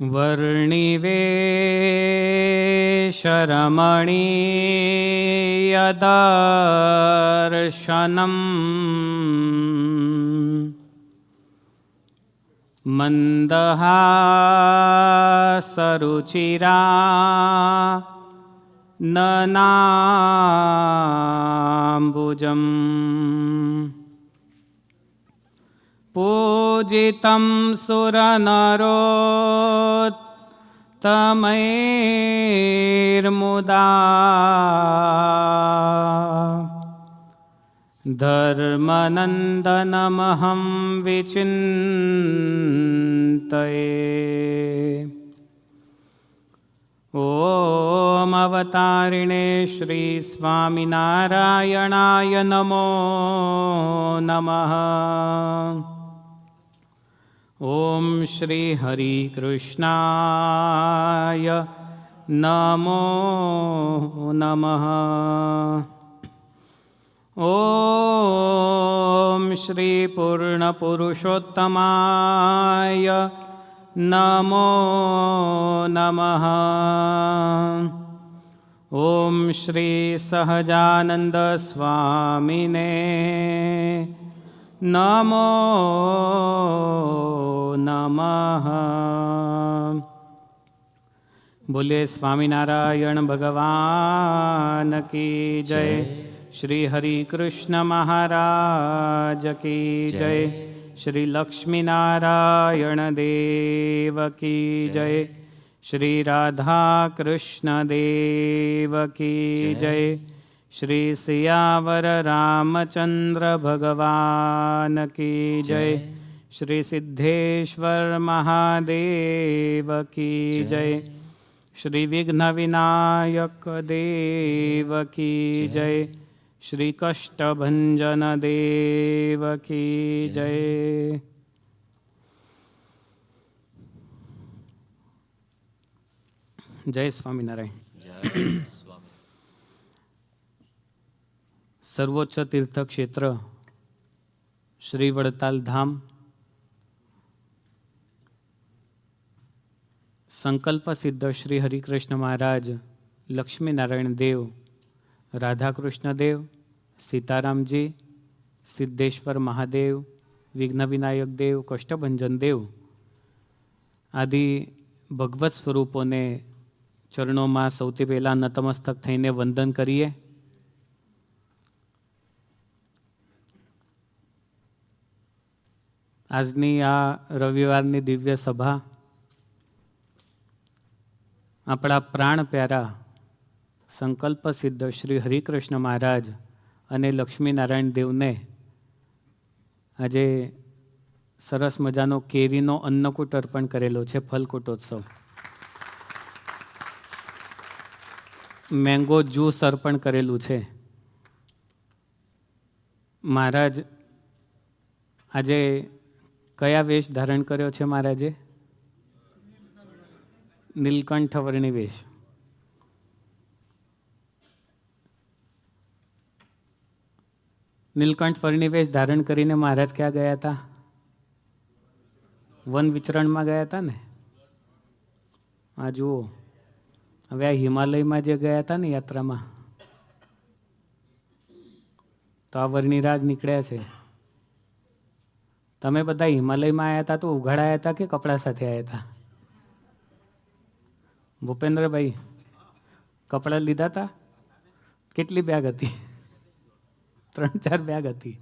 વર્ણિવેશરમણીયદર્શનम् મંદહાસરુચિરા નનાંબુજમ પૂજિતં સુરનરોત્તમૈર્મુદા ધર્મનંદનમહં વિચિંતયે. ઓમ અવતારિણે શ્રી સ્વામિનારાયણાય નમો નમઃ. ઓમ શ્રી હરિકૃષ્ણાય નમો નમઃ. ઓમ શ્રી પૂર્ણપુરુષોત્તમાય નમો નમઃ. ઓમ શ્રી સહજાનંદ સ્વામિને નમો નમઃ. બોલે સ્વામિનારાયણ ભગવાન કી જય. શ્રી હરિકૃષ્ણ મહારાજ કી જય. શ્રી લક્ષ્મીનારાયણ દેવ કી જય. શ્રી રાધા કૃષ્ણ દેવ કી જય. શ્રી સિયાવર રામચંદ્ર ભગવાન કી જય. શ્રી સિદ્ધેશ્વર મહાદેવ કી જય. શ્રી વિઘ્ન વિનાયક દેવ કી જય. શ્રી કષ્ટભંજન દેવ કી જય. જય સ્વામિનારાયણ. સર્વોચ્ચ તીર્થક્ષેત્ર શ્રી વડતાલ ધામ સંકલ્પ સિદ્ધ શ્રી હરિકૃષ્ણ મહારાજ, લક્ષ્મીનારાયણ દેવ, રાધાકૃષ્ણ દેવ, સીતારામજી, સિદ્ધેશ્વર મહાદેવ, વિઘ્ન વિનાયક દેવ, કષ્ટભંજન દેવ આદિ ભગવત સ્વરૂપોને ચરણોમાં સૌથી પહેલાં નતમસ્તક થઈને વંદન કરીએ. આજની આ રવિવારની દિવ્ય સભા આપણા પ્રાણ પ્યારા સંકલ્પ સિદ્ધ શ્રી હરિકૃષ્ણ મહારાજ અને લક્ષ્મીનારાયણ દેવને આજે સરસ મજાનો કેરીનો અન્નકૂટ અર્પણ કરેલો છે. ફલકૂટોત્સવ, મેંગો જ્યુસ અર્પણ કરેલું છે. મહારાજ આજે કયા વેશ ધારણ કર્યો છે? મહારાજે નીલકંઠ વર્ણી વેશ. નીલકંઠ વર્ણી વેશ ધારણ કરીને મહારાજ ક્યાં ગયા હતા? વન વિચરણમાં ગયા હતા ને. આ જુઓ, હવે આ હિમાલયમાં જે ગયા હતા ને યાત્રામાં, તો આ વર્ણિરાજ નીકળ્યા છે. તમે બધા હિમાલયમાં આવ્યા હતા તો ઉઘાડાયા હતા કે કપડા સાથે આવ્યા હતા? ભૂપેન્દ્રભાઈ, કપડાં લીધા હતા? કેટલી બેગ હતી? 3-4 બેગ હતી.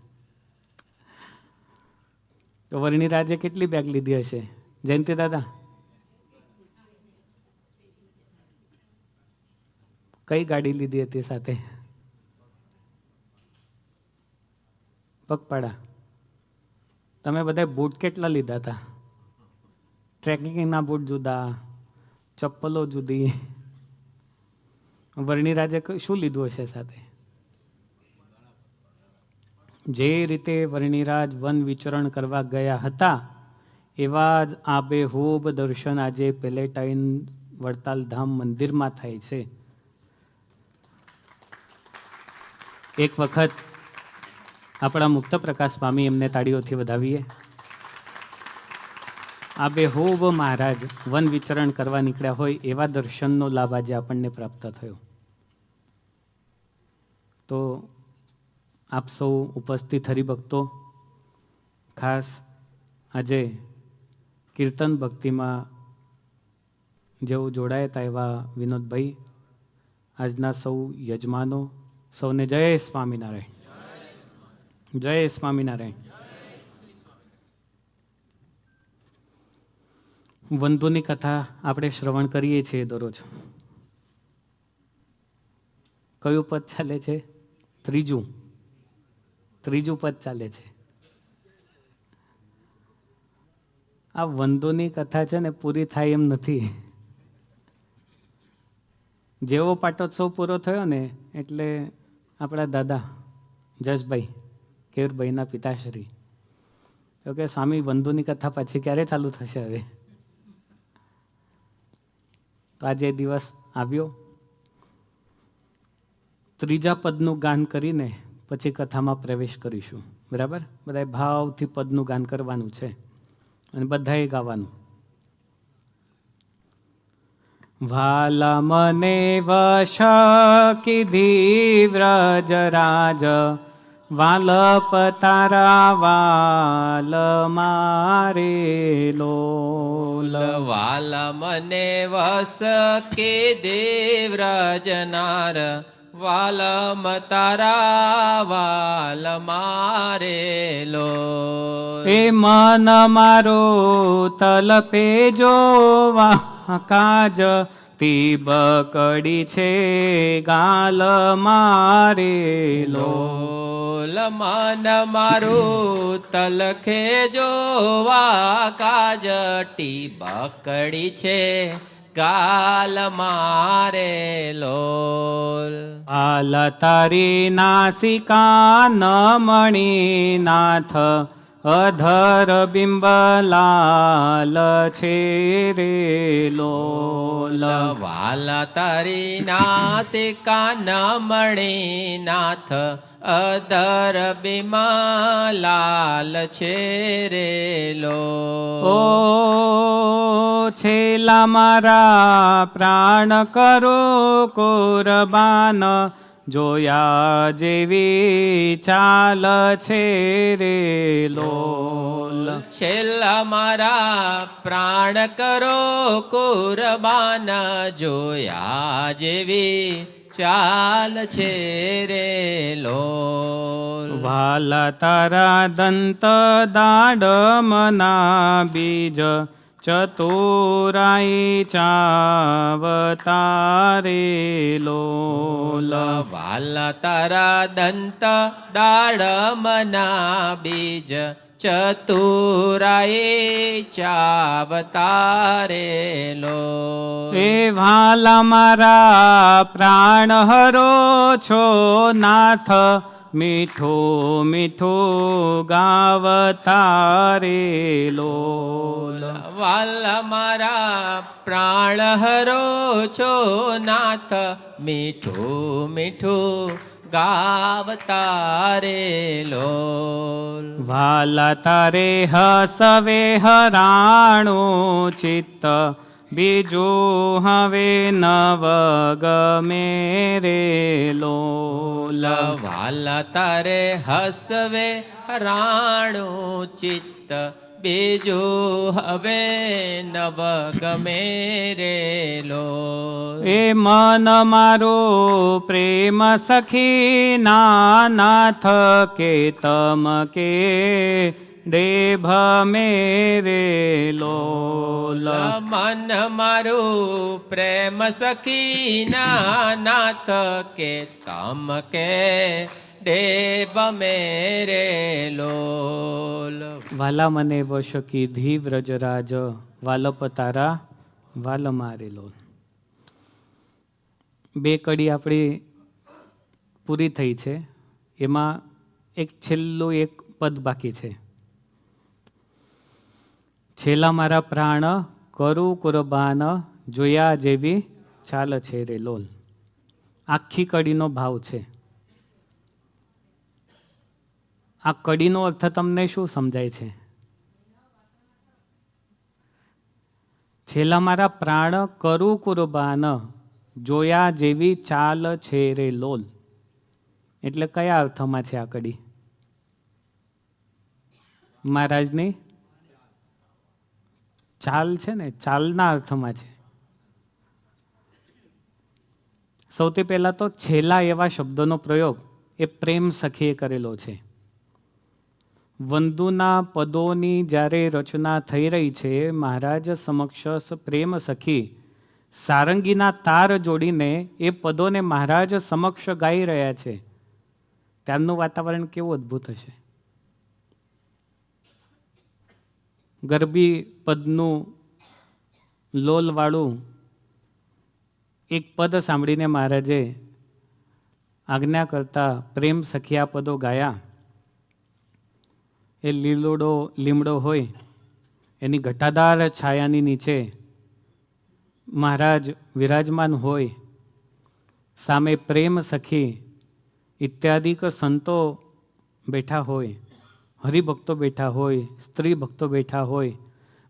તો વર્ણિરાજે કેટલી બેગ લીધી હશે? જયંતિ દાદા, કઈ ગાડી લીધી હતી સાથે? પગપાળા. તમે બધા બૂટ કેટલા લીધા હતા? ટ્રેકિંગના બૂટ જુદા, ચપ્પલો જુદી. વર્ણિરાજે શું લીધું હશે સાથે? જે રીતે વર્ણિરાજ વન વિચરણ કરવા ગયા હતા એવા જ આબેહૂબ દર્શન આજે પેલેટાઇન વડતાલ ધામ મંદિરમાં થાય છે. એક વખત આપણા મુક્ત પ્રકાશ સ્વામી એમને તાળીઓથી વધાવીએ. આ બેહૂબ મહારાજ વન વિચરણ કરવા નીકળ્યા હોય એવા દર્શનનો લાભ આજે આપણને પ્રાપ્ત થયો. તો આપ સૌ ઉપસ્થિત હરિભક્તો, ખાસ આજે કીર્તન ભક્તિમાં જેઓ જોડાયા હતા એવા વિનોદભાઈ, આજના સૌ યજમાનો, સૌને જય સ્વામિનારાયણ. જય સ્વામિનારાયણ. વંદુની કથા આપણે શ્રવણ કરીએ છીએ દરરોજ. કયું પદ ચાલે છે? ત્રીજું પદ ચાલે છે. આ વંદુની કથા છે ને પૂરી થાય એમ નથી. જેવો પાટોત્સવ પૂરો થયો ને એટલે આપણા દાદા જસભાઈ કેવરભાઈના પિતાશ્રી તો કે સ્વામી વંદુની કથા પછી ક્યારે ચાલુ થશે હવે? તો આજે દિવસ આવ્યો. ત્રીજા પદનું ગાન કરીને પછી કથામાં પ્રવેશ કરીશું. બરાબર? બધાએ ભાવથી પદનું ગાન કરવાનું છે અને બધાએ ગાવાનું. વાલા મને વશ કીધી વ્રજરાજ, વાલપ તારા વાલ મારે લોલ. વાલા મને વસ કે દેવ્રજનાર, વાલમ તારા વાલ મારે લોલ. એ મન મારો તલપે જોવા કાજ, તીબ કડી છે ગાલ મારે લોલ. મન મારું તલખે જોવા કાજ, ટીબકડી છે ગાલ મારે લોલ. હાલ તારી નાસિકા નમણીનાથ, અધર બિંબલાલ છે રે લોલ. વાલા તારી નાસિકા નમણીનાથ, અધર બિંબલાલ છે રે લોલ. ઓ છેલા મારા પ્રાણ કરો કુરબાન, જોયા જેવી ચાલ છે રે લોલ. છેલ્લા મારા પ્રાણ કરો કુરબાન, જોયા જેવી ચાલ છે રે લોલ. વાલા તારા દંત દાડમના બીજ, ચતુરાઈ ચાવતારે લોલ. વાલા તારા દંત દાડમના બીજ, ચતુરાએ ચાવતારે લોલ. એ વાલા મારા પ્રાણ હરો છો નાથ, મીઠું મીઠું ગાવતારે લોલ. વાલા મારા પ્રાણ હરો છો નાથ, મીઠું મીઠું ગાવતારે લોલ. વાલા તારે હસવે હરાણું ચિત્ત, બીજું હવે નવ ગમે રે લોલ. વાલા તારે હસવે રાણું ચિત્ત, બીજું હવે નવ ગમે રે લોલ. એ મન મારો પ્રેમ સખી નાથ, કે તમ કે દેભ મેરે લોલ. મન મારું પ્રેમ સખી નાથ, કે તમ કે દેવ મેરે લોલ. વાલા મને વશ કીધી વ્રજરાજ, વાલપ તારા વાલ મારે લોલ. બે કડી આપણી પૂરી થઈ છે. એમાં એક છેલ્લું એક પદ બાકી છે. છેલ્લા મારા પ્રાણ કરું કુરબાન, જોયા જેવી ચાલ છે રે લોલ. આખી કડીનો ભાવ છે. આ કડીનો અર્થ તમને શું સમજાય છે? છેલ્લા મારા પ્રાણ કરું કુરબાન, જોયા જેવી ચાલ છે રે લોલ. એટલે કયા અર્થમાં છે આ કડી? મહારાજની ચાલ છે ને, ચાલના અર્થમાં છે. સૌથી પહેલા તો છેલ્લા એવા શબ્દોનો પ્રયોગ એ પ્રેમ સખીએ કરેલો છે. વંદુના પદોની જ્યારે રચના થઈ રહી છે, મહારાજ સમક્ષ પ્રેમ સખી સારંગીના તાર જોડીને એ પદોને મહારાજ સમક્ષ ગાઈ રહ્યા છે. ત્યારનું વાતાવરણ કેવું અદ્ભુત હશે. ગરબી પદનું લોલવાળું એક પદ સાંભળીને મહારાજે આજ્ઞા કરતા પ્રેમ સખિયા પદો ગાયા. એ લીમડો હોય એની ઘટાદાર છાયાની નીચે મહારાજ વિરાજમાન હોય, સામે પ્રેમ સખી ઇત્યાદિક સંતો બેઠા હોય, હરિભક્તો બેઠા હોય, સ્ત્રી ભક્તો બેઠા હોય,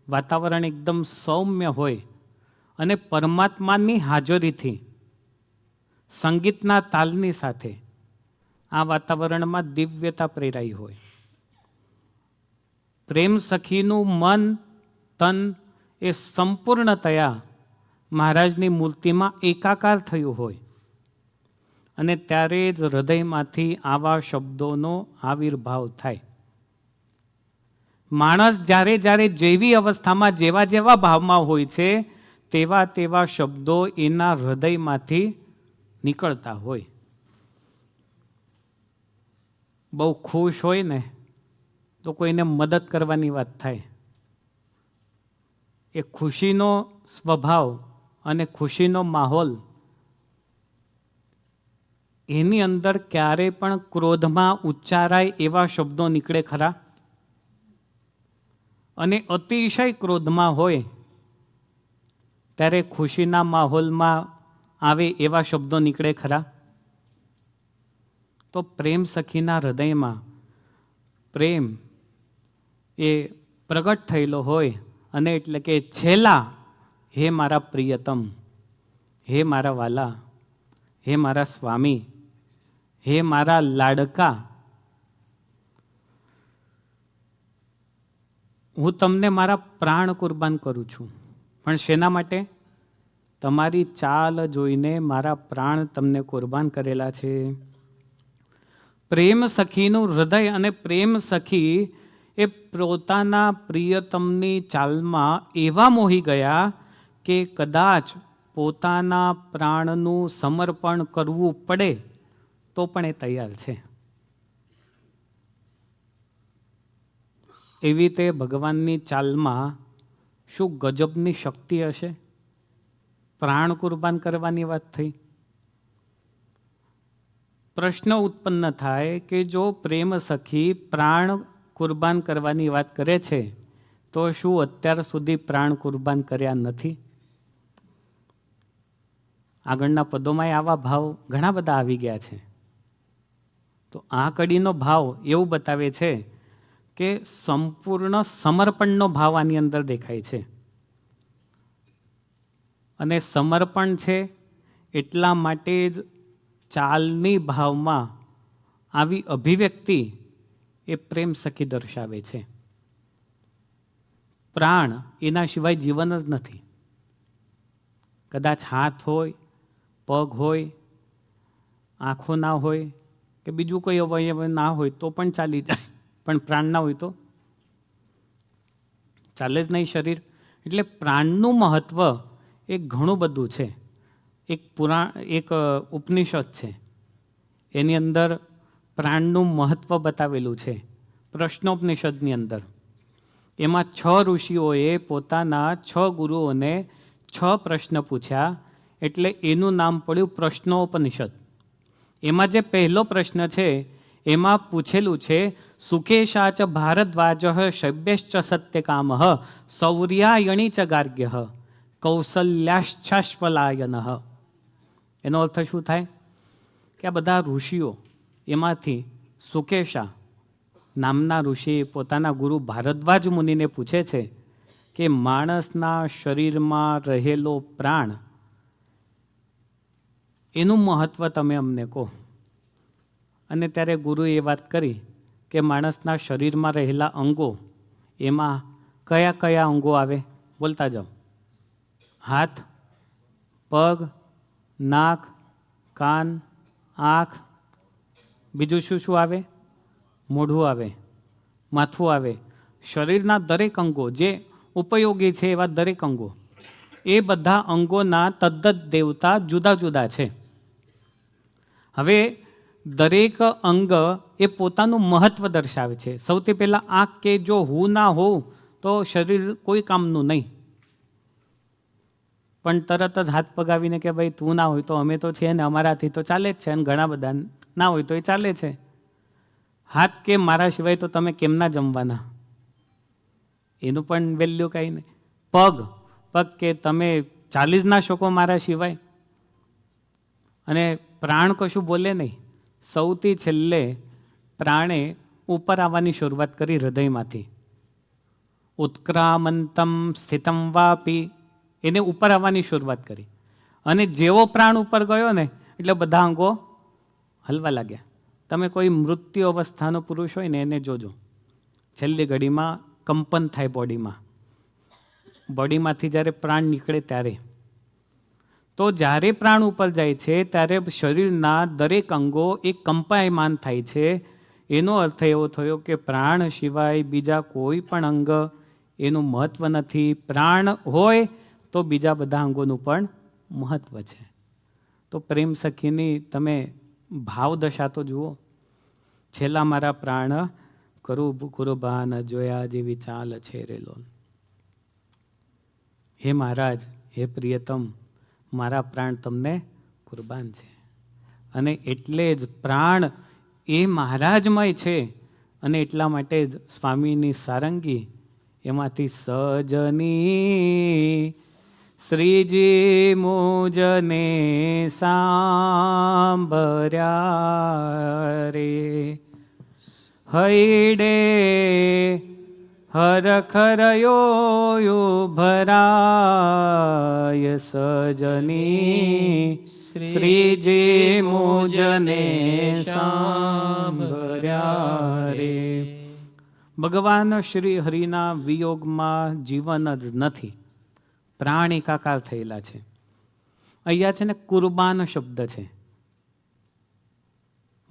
વાતાવરણ એકદમ સૌમ્ય હોય અને પરમાત્માની હાજરીથી સંગીતના તાલની સાથે આ વાતાવરણમાં દિવ્યતા પ્રેરાઈ હોય. પ્રેમ સખીનું મન તન એ સંપૂર્ણતયા મહારાજની મૂર્તિમાં એકાકાર થયું હોય અને ત્યારે જ હૃદયમાંથી આવા શબ્દોનો આવિર્ભાવ થાય. માણસ જ્યારે જ્યારે જેવી અવસ્થામાં જેવા જેવા ભાવમાં હોય છે, તેવા તેવા શબ્દો એના હૃદયમાંથી નીકળતા હોય. બહુ ખુશ હોય ને તો કોઈને મદદ કરવાની વાત થાય. એ ખુશીનો સ્વભાવ અને ખુશીનો માહોલ એની અંદર ક્યારે પણ ક્રોધમાં ઉચ્ચારાય એવા શબ્દો નીકળે ખરા? અને અતિશય ક્રોધમાં હોય ત્યારે ખુશીના માહોલમાં આવે એવા શબ્દો નીકળે ખરા? તો પ્રેમ સખીના હૃદયમાં પ્રેમ એ પ્રગટ થયેલો હોય અને એટલે કે છેલ્લા, હે મારા પ્રિયતમ, હે મારા વાલા, હે મારા સ્વામી, હે મારા લાડકા, હું તમને મારા પ્રાણ કુરબાન કરું છું. પણ શેના માટે? તમારી ચાલ જોઈને મારા પ્રાણ તમને કુરબાન કરેલા છે. પ્રેમ સખીનું હૃદય અને પ્રેમ સખી એ પોતાના પ્રિયતમની ચાલમાં એવા મોહી ગયા કે કદાચ પોતાના પ્રાણનું સમર્પણ કરવું પડે તો પણ એ તૈયાર છે. એવી રીતે ભગવાનની ચાલમાં શું ગજબની શક્તિ હશે? પ્રાણ કુરબાન કરવાની વાત થઈ. પ્રશ્ન ઉત્પન્ન થાય કે જો પ્રેમ સખી પ્રાણ કુરબાન કરવાની વાત કરે છે તો શું અત્યાર સુધી પ્રાણ કુરબાન કર્યા નથી? આગળના પદોમાં આવા ભાવ ઘણા બધા આવી ગયા છે. તો આ કડીનો ભાવ એવું બતાવે છે કે સંપૂર્ણ સમર્પણનો ભાવ આની અંદર દેખાય છે. અને સમર્પણ છે એટલા માટે જ ચાલની ભાવમાં આવી અભિવ્યક્તિ એ પ્રેમ સખી દર્શાવે છે. પ્રાણ એના સિવાય જીવન જ નથી. કદાચ હાથ હોય, પગ હોય, આંખો ના હોય કે બીજું કોઈ અવયવ ના હોય તો પણ ચાલી જાય, પણ પ્રાણ ના હોય તો ચાલે જ નહીં શરીર. એટલે પ્રાણનું મહત્વ એ ઘણું બધું છે. એક ઉપનિષદ છે, એની અંદર પ્રાણનું મહત્વ બતાવેલું છે. પ્રશ્નોપનિષદની અંદર એમાં 6 ઋષિઓએ પોતાના 6 ગુરુઓને 6 પ્રશ્ન પૂછ્યા, એટલે એનું નામ પડ્યું પ્રશ્નોપનિષદ. એમાં જે પહેલો પ્રશ્ન છે એમાં પૂછેલું છે, સુકેશાચ ભારદ્વાજ શૈબ્યશ્ચ સત્યકામ શૌર્યાયણી ચ ગાર્ગ્ય કૌશલ્યાશ્ચાશ્વલાયન. એનો અર્થ શું થાય કે આ બધા ઋષિઓ એમાંથી સુકેશા નામના ઋષિ પોતાના ગુરુ ભારદ્વાજ મુનિને પૂછે છે કે માણસના શરીરમાં રહેલો પ્રાણ એનું મહત્ત્વ તમે અમને કહો. અને ત્યારે ગુરુએ એ વાત કરી કે માણસના શરીરમાં રહેલા અંગો, એમાં કયા કયા અંગો આવે? બોલતા જાઓ. હાથ, પગ, નાક, કાન, આંખ, બીજું શું શું આવે? મોઢું આવે, માથું આવે. શરીરના દરેક અંગો જે ઉપયોગી છે એવા દરેક અંગો, એ બધા અંગોના તદ્દત દેવતા જુદા જુદા છે. હવે દરેક અંગ એ પોતાનું મહત્ત્વ દર્શાવે છે. સૌથી પહેલાં આંખ કે જો હું ના હોઉં તો શરીર કોઈ કામનું નહીં. પણ તરત જ હાથ પગાવીને કે ભાઈ તું ના હોય તો અમે તો છીએ ને, અમારાથી તો ચાલે જ છે, અને ઘણા બધા ના હોય તો એ ચાલે છે. હાથ કે મારા સિવાય તો તમે કેમ ના જમવાના, એનું પણ વેલ્યુ કાંઈ નહીં. પગ કે તમે ચાલી જ ના શકો મારા સિવાય. અને પ્રાણ કશું બોલે નહીં. સૌથી છેલ્લે પ્રાણે ઉપર આવવાની શરૂઆત કરી હૃદયમાંથી. ઉત્ક્રામંતમ સ્થિતમ વાપી, એને ઉપર આવવાની શરૂઆત કરી. અને જેવો પ્રાણ ઉપર ગયો ને એટલે બધા અંગો હલવા લાગ્યા. તમે કોઈ મૃત્યુ અવસ્થાનો પુરુષ હોય ને એને જોજો, છેલ્લી ઘડીમાં કંપન થાય બોડીમાંથી જ્યારે પ્રાણ નીકળે ત્યારે. તો જ્યારે પ્રાણ ઉપર જાય છે ત્યારે શરીરના દરેક અંગો એ કંપાયમાન થાય છે. એનો અર્થ એવો થયો કે પ્રાણ સિવાય બીજા કોઈ પણ અંગ એનું મહત્ત્વ નથી. પ્રાણ હોય તો બીજા બધા અંગોનું પણ મહત્ત્વ છે. તો પ્રેમ સખીની તમે ભાવદશા તો જુઓ. છેલ્લા મારા પ્રાણ કુરબાન જોયા જેવી ચાલ છે રે લોલ. હે મહારાજ, હે પ્રિયતમ, મારા પ્રાણ તમને કુરબાન છે. અને એટલે જ પ્રાણ એ મહારાજમય છે. અને એટલા માટે જ સ્વામીની સારંગી એમાંથી સજની શ્રીજી મુજને સાંભર્યા રે, હૈડે હરખરયો ભરાય સજની શ્રીજી મુજને સાંભર્યા રે. ભગવાન શ્રી હરિના વિયોગમાં જીવન જ નથી. પ્રાણ એકાકાર થયેલા છે. અહીંયા છે ને કુરબાન શબ્દ છે.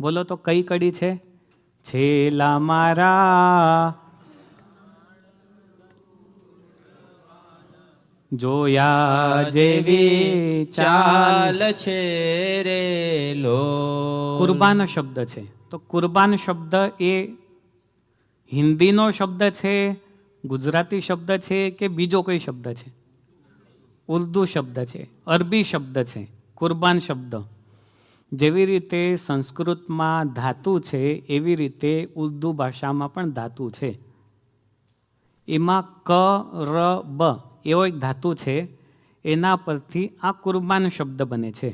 બોલો તો કઈ કડી છે? છેલા મારા જોયા જેવી ચાલ છે રે લો. કુરબાન શબ્દ છે. તો કુરબાન શબ્દ એ હિન્દીનો શબ્દ છે, ગુજરાતી શબ્દ છે કે બીજો કોઈ શબ્દ છે? ઉર્દુ શબ્દ છે, અરબી શબ્દ છે કુરબાન શબ્દ. જેવી રીતે સંસ્કૃતમાં ધાતુ છે એવી રીતે ઉર્દુ ભાષામાં પણ ધાતુ છે. એમાં ક ર બ એવો એક ધાતુ છે, એના પરથી આ કુરબાન શબ્દ બને છે.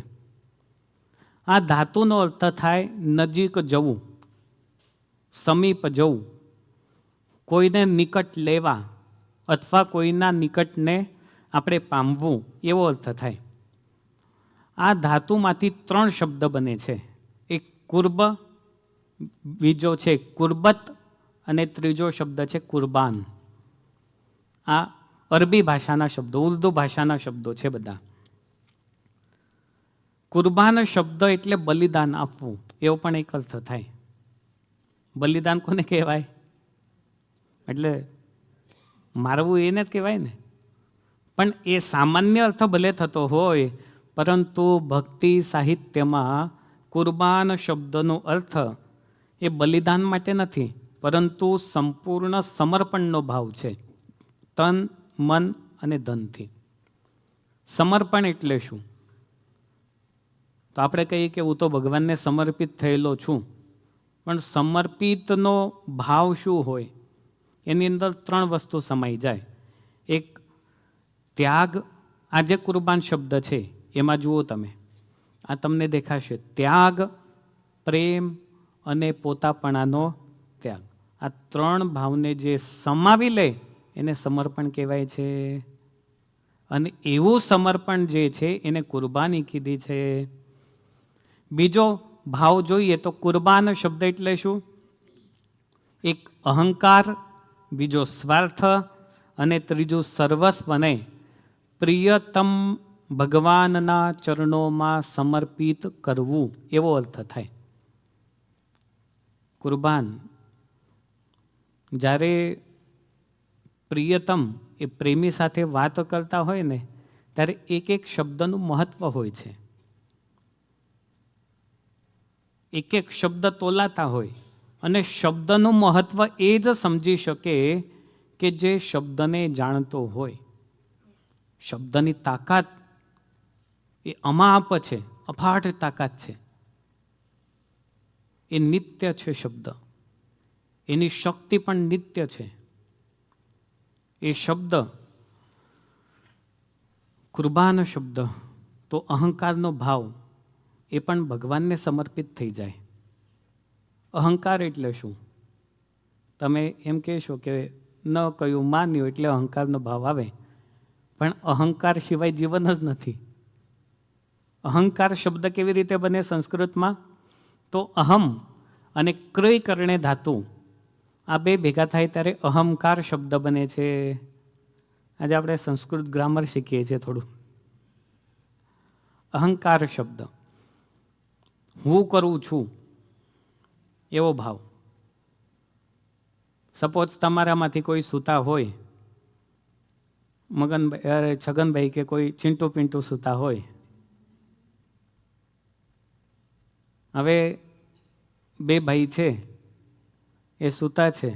આ ધાતુનો અર્થ થાય નજીક જવું, સમીપ જવું, કોઈને નિકટ લેવા અથવા કોઈના નિકટને આપણે પામવું, એવો અર્થ થાય. આ ધાતુમાંથી 3 શબ્દ બને છે. એક કુર્બ, બીજો છે કુરબત અને ત્રીજો શબ્દ છે કુરબાન. આ અરબી ભાષાના શબ્દો, ઉર્દુ ભાષાના શબ્દો છે બધા. કુરબાન શબ્દ એટલે બલિદાન આપવું, એવો પણ એક અર્થ થાય. બલિદાન કોને કહેવાય? એટલે મારવું એને જ કહેવાય ને. પણ એ સામાન્ય અર્થ ભલે થતો હોય, પરંતુ ભક્તિ સાહિત્યમાં કુરબાન શબ્દનો અર્થ એ બલિદાન માટે નથી, પરંતુ સંપૂર્ણ સમર્પણનો ભાવ છે, તન મન અને ધનથી. સમર્પણ એટલે શું? તો આપણે કહીએ કે હું તો ભગવાનને સમર્પિત થયેલો છું, પણ સમર્પિતનો ભાવ શું હોય? એની અંદર 3 વસ્તુ સમાઈ જાય. એક ત્યાગ. આ જે કુરબાન શબ્દ છે એમાં જુઓ તમે, આ તમને દેખાશે ત્યાગ, પ્રેમ અને પોતાપણાનો ત્યાગ. આ 3 ભાવને જે સમાવી લે એને સમર્પણ કહેવાય છે. અને એવું સમર્પણ જે છે એને કુરબાની કીધી છે. બીજો ભાવ જોઈએ તો કુરબાન શબ્દ એટલે શું? એક અહંકાર, બીજો સ્વાર્થ અને ત્રીજું સર્વસ્વને પ્રિયતમ ભગવાનના ચરણોમાં સમર્પિત કરવું, એવો અર્થ થાય. કુરબાન, જ્યારે પ્રિયતમ એ પ્રેમી સાથે વાત કરતા હોય ને, ત્યારે એક એક શબ્દનું મહત્વ હોય છે. એક એક શબ્દ તોલાતા હોય, અને શબ્દનું મહત્વ એ જ સમજી શકે કે જે શબ્દને જાણતો હોય. શબ્દની તાકાત એ અમાપ છે, અફાટ તાકાત છે. એ નિત્ય છે શબ્દ, એની શક્તિ પણ નિત્ય છે. એ શબ્દ કુરબાન શબ્દ, તો અહંકારનો ભાવ એ પણ ભગવાનને સમર્પિત થઈ જાય. અહંકાર એટલે શું? તમે એમ કહેશો કે ન કયું માન્યું એટલે અહંકારનો ભાવ આવે, પણ અહંકાર સિવાય જીવન જ નથી. અહંકાર શબ્દ કેવી રીતે બને સંસ્કૃતમાં? તો અહમ અને ક્રય કરણે ધાતુ, આ બે ભેગા થાય ત્યારે અહંકાર શબ્દ બને છે. આજે આપણે સંસ્કૃત ગ્રામર શીખીએ છીએ થોડું. અહંકાર શબ્દ હું કરું છું એવો ભાવ. સપોઝ તમારામાંથી કોઈ સૂતા હોય, મગનભાઈ, છગનભાઈ કે કોઈ ચિંટુ પિંટુ સૂતા હોય. હવે બે ભાઈ છે, એ સૂતા છે.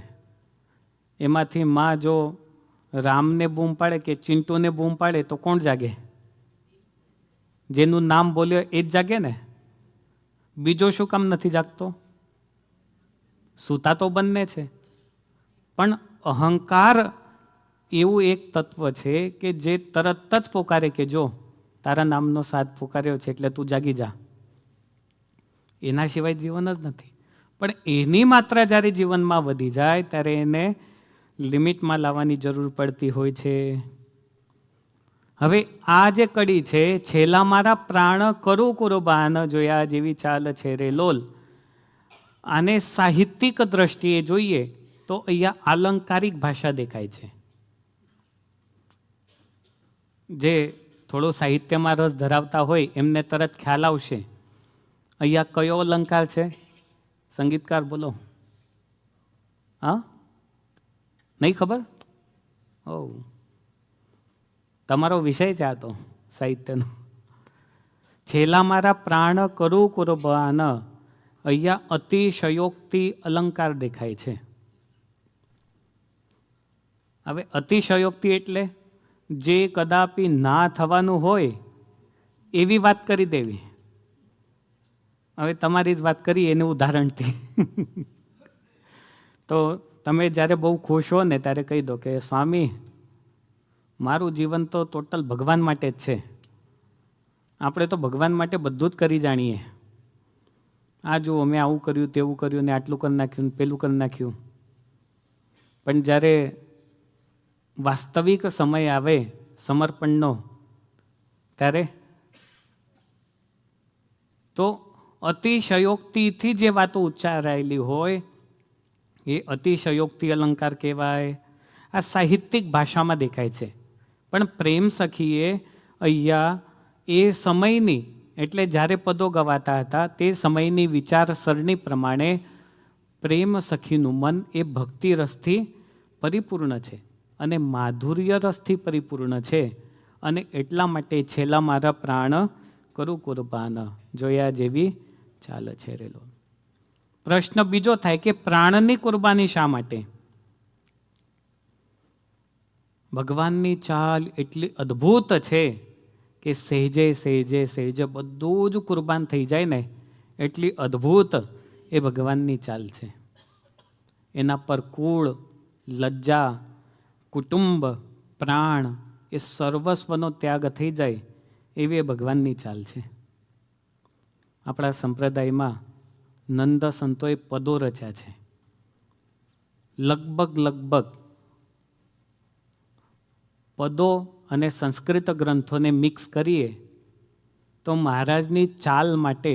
એમાંથી માં જો રામને બૂમ પાડે કે ચિંટુને બૂમ પાડે તો કોણ જાગે? જેનું નામ બોલ્યો એ જ જાગે ને. બીજો શું કામ નથી જાગતો? સૂતા તો બંને છે, પણ અહંકાર એવું એક તત્વ છે કે જે તરત જ પોકારે કે જો તારા નામનો સાથ પોકાર્યો છે એટલે તું જાગી જા. એના સિવાય જીવન જ નથી. પણ એની માત્રા જ્યારે જીવનમાં વધી જાય ત્યારે એને લિમિટમાં લાવવાની જરૂર પડતી હોય છે. હવે આ જે કડી છે, છેલ્લા મારા પ્રાણ કરું કુરબાન, જોયા જેવી ચાલ છે રે લોલ, આને સાહિત્યિક દ્રષ્ટિએ જોઈએ તો અહીંયા આલંકારિક ભાષા દેખાય છે. જે થોડો સાહિત્યમાં રસ ધરાવતા હોય એમને તરત ખ્યાલ આવશે અહીંયા કયો અલંકાર છે. સંગીતકાર બોલો. હા, નહીં ખબર? ઓ, તમારો વિષય છે આ તો સાહિત્યનો. છેલ્લા મારા પ્રાણ કરું કુરબાન, અહીંયા અતિશયોક્તિ અલંકાર દેખાય છે. હવે અતિશયોક્તિ એટલે જે કદાપી ના થવાનું હોય એવી વાત કરી દેવી. હવે તમારી જ વાત કરી એનું ઉદાહરણથી તો તમે જ્યારે બહુ ખુશ હો ને ત્યારે કહી દો કે સ્વામી મારું જીવન તો ટોટલ ભગવાન માટે જ છે. આપણે તો ભગવાન માટે બધું જ કરી જાણીએ. આ જુઓ મેં આવું કર્યું, તેવું કર્યું, ને આટલું કરી નાખ્યું, પેલું કરી નાખ્યું. પણ જ્યારે વાસ્તવિક સમય આવે સમર્પણનો, ત્યારે તો અતિશયોક્તિથી જે વાતો ઉચ્ચારાયેલી હોય એ અતિશયોક્તિ અલંકાર કહેવાય. આ સાહિત્યિક ભાષામાં દેખાય છે. પણ પ્રેમ સખીએ અહીંયા એ સમયની, એટલે જ્યારે પદો ગવાતા હતા તે સમયની વિચારસરણી પ્રમાણે પ્રેમ સખીનું મન એ ભક્તિ રસથી પરિપૂર્ણ છે અને માધુર્ય રસથી પરિપૂર્ણ છે. અને એટલા માટે છેલ્લા મારા પ્રાણ કરું કુરબાન, જોયા જેવી ચાલ છે રેલો. પ્રશ્ન બીજો થાય કે પ્રાણની કુરબાની શા માટે? ભગવાનની ચાલ એટલી અદ્ભુત છે કે સહેજે સહેજે સહેજે બધું જ કુરબાન થઈ જાય ને, એટલી અદ્ભુત એ ભગવાનની ચાલ છે. એના પર કુળ, લજ્જા, કુટુંબ, પ્રાણ એ સર્વસ્વનો ત્યાગ થઈ જાય એવી એ ભગવાનની ચાલ છે. આપણા સંપ્રદાયમાં નંદ સંતોએ પદો રચ્યા છે. લગભગ પદો અને સંસ્કૃત ગ્રંથોને મિક્સ કરીએ તો મહારાજની ચાલ માટે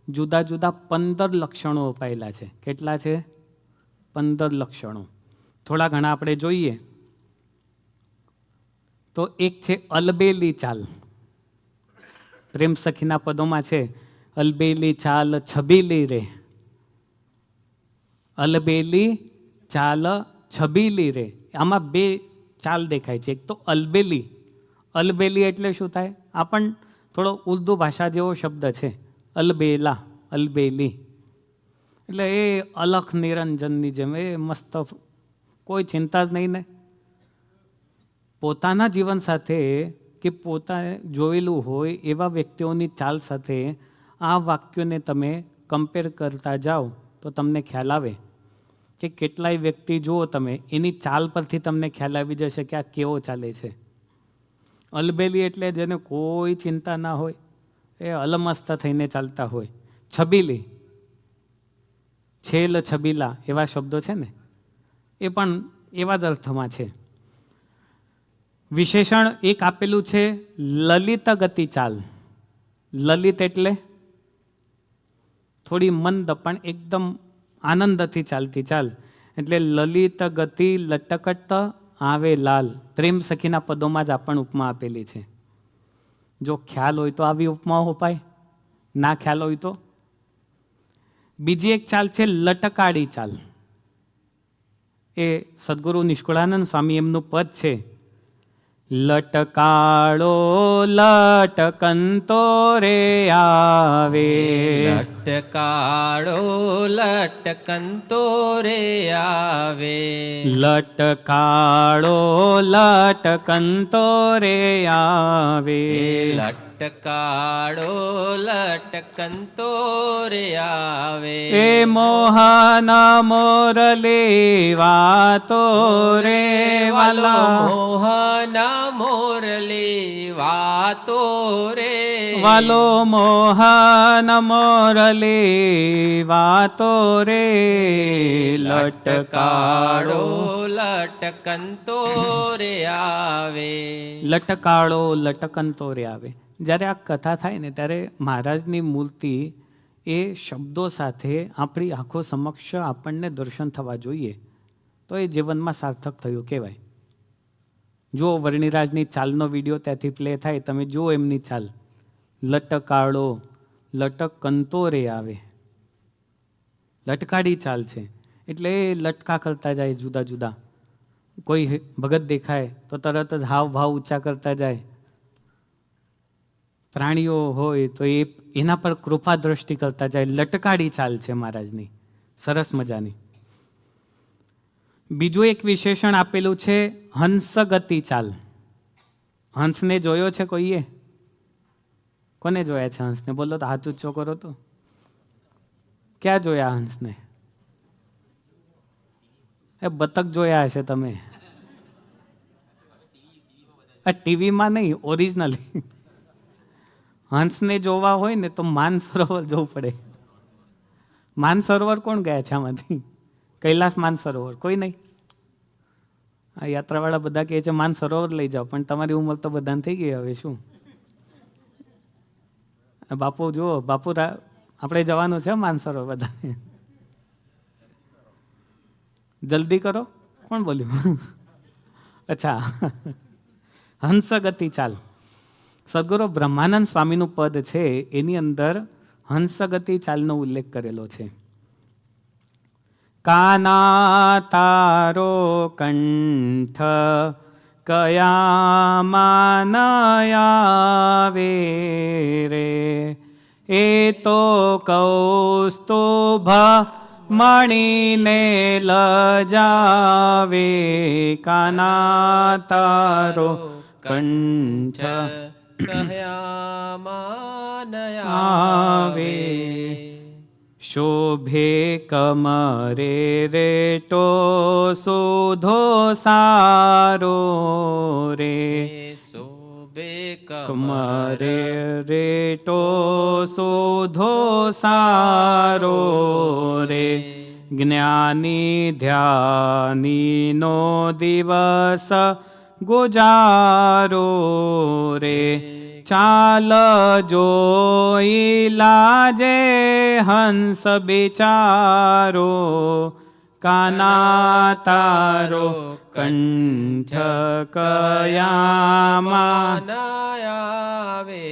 જુદા જુદા 15 લક્ષણો અપાયેલા છે. કેટલા છે? 15 લક્ષણો. થોડા ઘણા આપણે જોઈએ તો એક છે અલબેલી ચાલ. પ્રેમ સખીના પદોમાં છે અલબેલી ચાલ છબીલી રે. અલબેલી ચાલ છબીલી રે. આમાં બે ચાલ દેખાય છે. એક તો અલબેલી. અલબેલી એટલે શું થાય? આપણ થોડો ઉર્દુ ભાષા જેવો શબ્દ છે અલબેલા, અલબેલી. એટલે એ અલખ નિરંજનની જેમ એ મસ્ત, કોઈ ચિંતા જ નહીં ને. પોતાના જીવન સાથે કે પોતાએ જોયેલું હોય એવા વ્યક્તિઓની ચાલ સાથે આ વાક્યોને તમે કમ્પેર કરતા જાઓ તો તમને ખ્યાલ આવે કે કેટલાય વ્યક્તિ જુઓ તમે, એની ચાલ પરથી તમને ખ્યાલ આવી જશે કે આ કેવો ચાલે છે. અલબેલી એટલે જેને કોઈ ચિંતા ના હોય, એ અલમસ્ત થઈને ચાલતા હોય. છબીલી, છેલ છબીલા એવા શબ્દો છે ને, એ પણ એવા જ અર્થમાં છે. વિશેષણ એક આપેલું છે લલિત ગતિ ચાલ. લલિત એટલે થોડી મંદ પણ એકદમ આનંદથી ચાલતી ચાલ. એટલે લલિત ગતિ લટકટ આવે લાલ. પ્રેમ સખીના પદોમાં જ આપણ ઉપમા આપેલી છે. જો ખ્યાલ હોય તો આવી ઉપમાઓ અપાય, ના ખ્યાલ હોય તો. બીજી એક ચાલ છે લટકાળી ચાલ. એ સદગુરુ નિષ્કુળાનંદ સ્વામી એમનું પદ છે. લટકાળો લટકંતો રે આવે. લટકાળો લટકંતો રે આવે. લટકાળો લટકંતો રે આવે. લટકાળો લટકંતો રે આવે. એ મોહન મોરલી વાતો રે વાલા. મોહન મોરલી વાતો રે. વાલો મોહન મોરલી વાતો રે. લટકાળો લટકંતો રે આવે. લટકાળો લટકંતો રે આવે. જ્યારે આ કથા થાય ને ત્યારે મહારાજની મૂર્તિ એ શબ્દો સાથે આપણી આંખો સમક્ષ આપણને દર્શન થવા જોઈએ તો એ જીવનમાં સાર્થક થયું કહેવાય. જો વર્ણિરાજની ચાલનો વિડીયો ત્યાંથી પ્લે થાય, તમે જુઓ એમની ચાલ. લટકાળો લટકંતો રે આવે. લટકાડી ચાલ છે એટલે એ લટકા કરતા જાય જુદા જુદા. કોઈ ભગત દેખાય તો તરત જ હાવ ભાવ ઊંચા કરતા જાય. પ્રાણીઓ હોય તો એના પર કૃપા દ્રષ્ટિ કરતા જાય. લટકાડી ચાલ છે મહારાજની, સરસ મજાની. બીજું એક વિશેષણ આપેલું છે હંસગતિ ચાલ. હંસને જોયો છે કોઈએ? કોને જોયા છે હંસને? બોલો તો, હાથ ઊંચો કરો તો. ક્યાં જોયા હંસને? એ બતક જોયા હશે તમે. ટીવીમાં નહીં, ઓરિજિનલી. હંસને જોવા હોય ને તો માનસરોવર જવું પડે. માનસરોવર કોણ ગયા છે આમાંથી? કૈલાસ માનસરોવર કોઈ નહીં. આ યાત્રાવાળા બધા કહે છે માનસરોવર લઈ જાઓ, પણ તમારી ઉંમર તો બધાને થઈ ગઈ. હવે શું બાપુ જુઓ, બાપુ આપણે જવાનું છે માનસરોવર બધાને. જલ્દી કરો. કોણ બોલ્યું? અચ્છા, હંસગતિ ચાલ. સદગુરુ બ્રહ્માનંદ સ્વામીનું પદ છે, એની અંદર હંસગતિ ચાલનો ઉલ્લેખ કરેલો છે. કાના તારો કંઠ કયામાં ન આવે રે. એ તો કૌસ્તુભ મણીને લજાવે. કાના તારો કંઠ કહ્યામાં આવે. શોભે કમરે રેટો સુધો સારો રે. શોભે કમરે રેટો સુધો સારો રે. જ્ઞાની ધ્યાનીનો દિવસ ગુજારો રે. ચાલ જોઈ લાજે હંસ બિચારો, કાના તારો કંઠ કયામાં. આવે